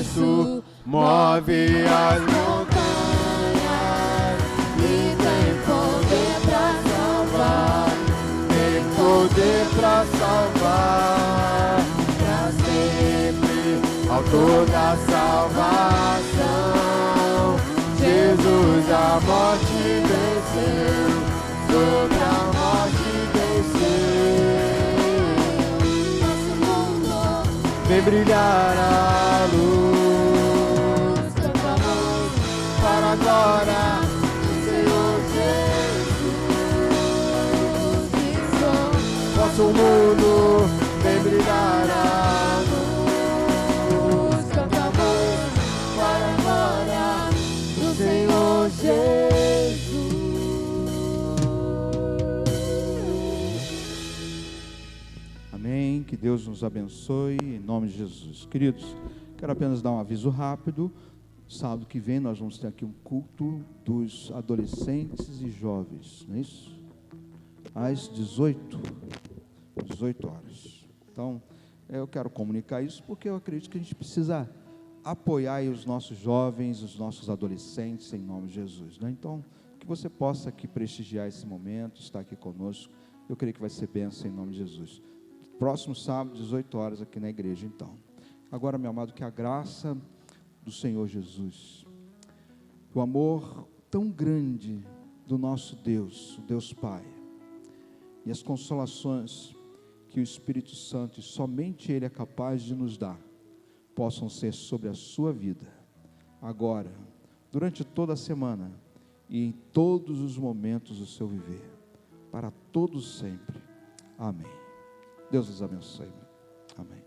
Isso move as montanhas e tem poder pra salvar. Tem poder pra salvar. Pra sempre, autor da salvação. Jesus a morte venceu, sobre a morte venceu. Nosso mundo vem brilhar a luz. Cantamos para a glória do Senhor Jesus. Nosso mundo vem brilhar a luz. Cantamos para a glória do Senhor Jesus. Amém. Que Deus nos abençoe em nome de Jesus. Queridos, quero apenas dar um aviso rápido. Sábado que vem nós vamos ter aqui um culto dos adolescentes e jovens, não é isso? Às 18 horas. Então, eu quero comunicar isso porque eu acredito que a gente precisa apoiar aí os nossos jovens, os nossos adolescentes em nome de Jesus, né? Então, que você possa aqui prestigiar esse momento, estar aqui conosco. Eu creio que vai ser bênção em nome de Jesus. Próximo sábado, 18 horas aqui na igreja, então. Agora, meu amado, que a graça do Senhor Jesus, o amor tão grande do nosso Deus, o Deus Pai, e as consolações que o Espírito Santo, e somente Ele é capaz de nos dar, possam ser sobre a sua vida, agora, durante toda a semana, e em todos os momentos do seu viver, para todos sempre. Amém. Deus os abençoe. Amém.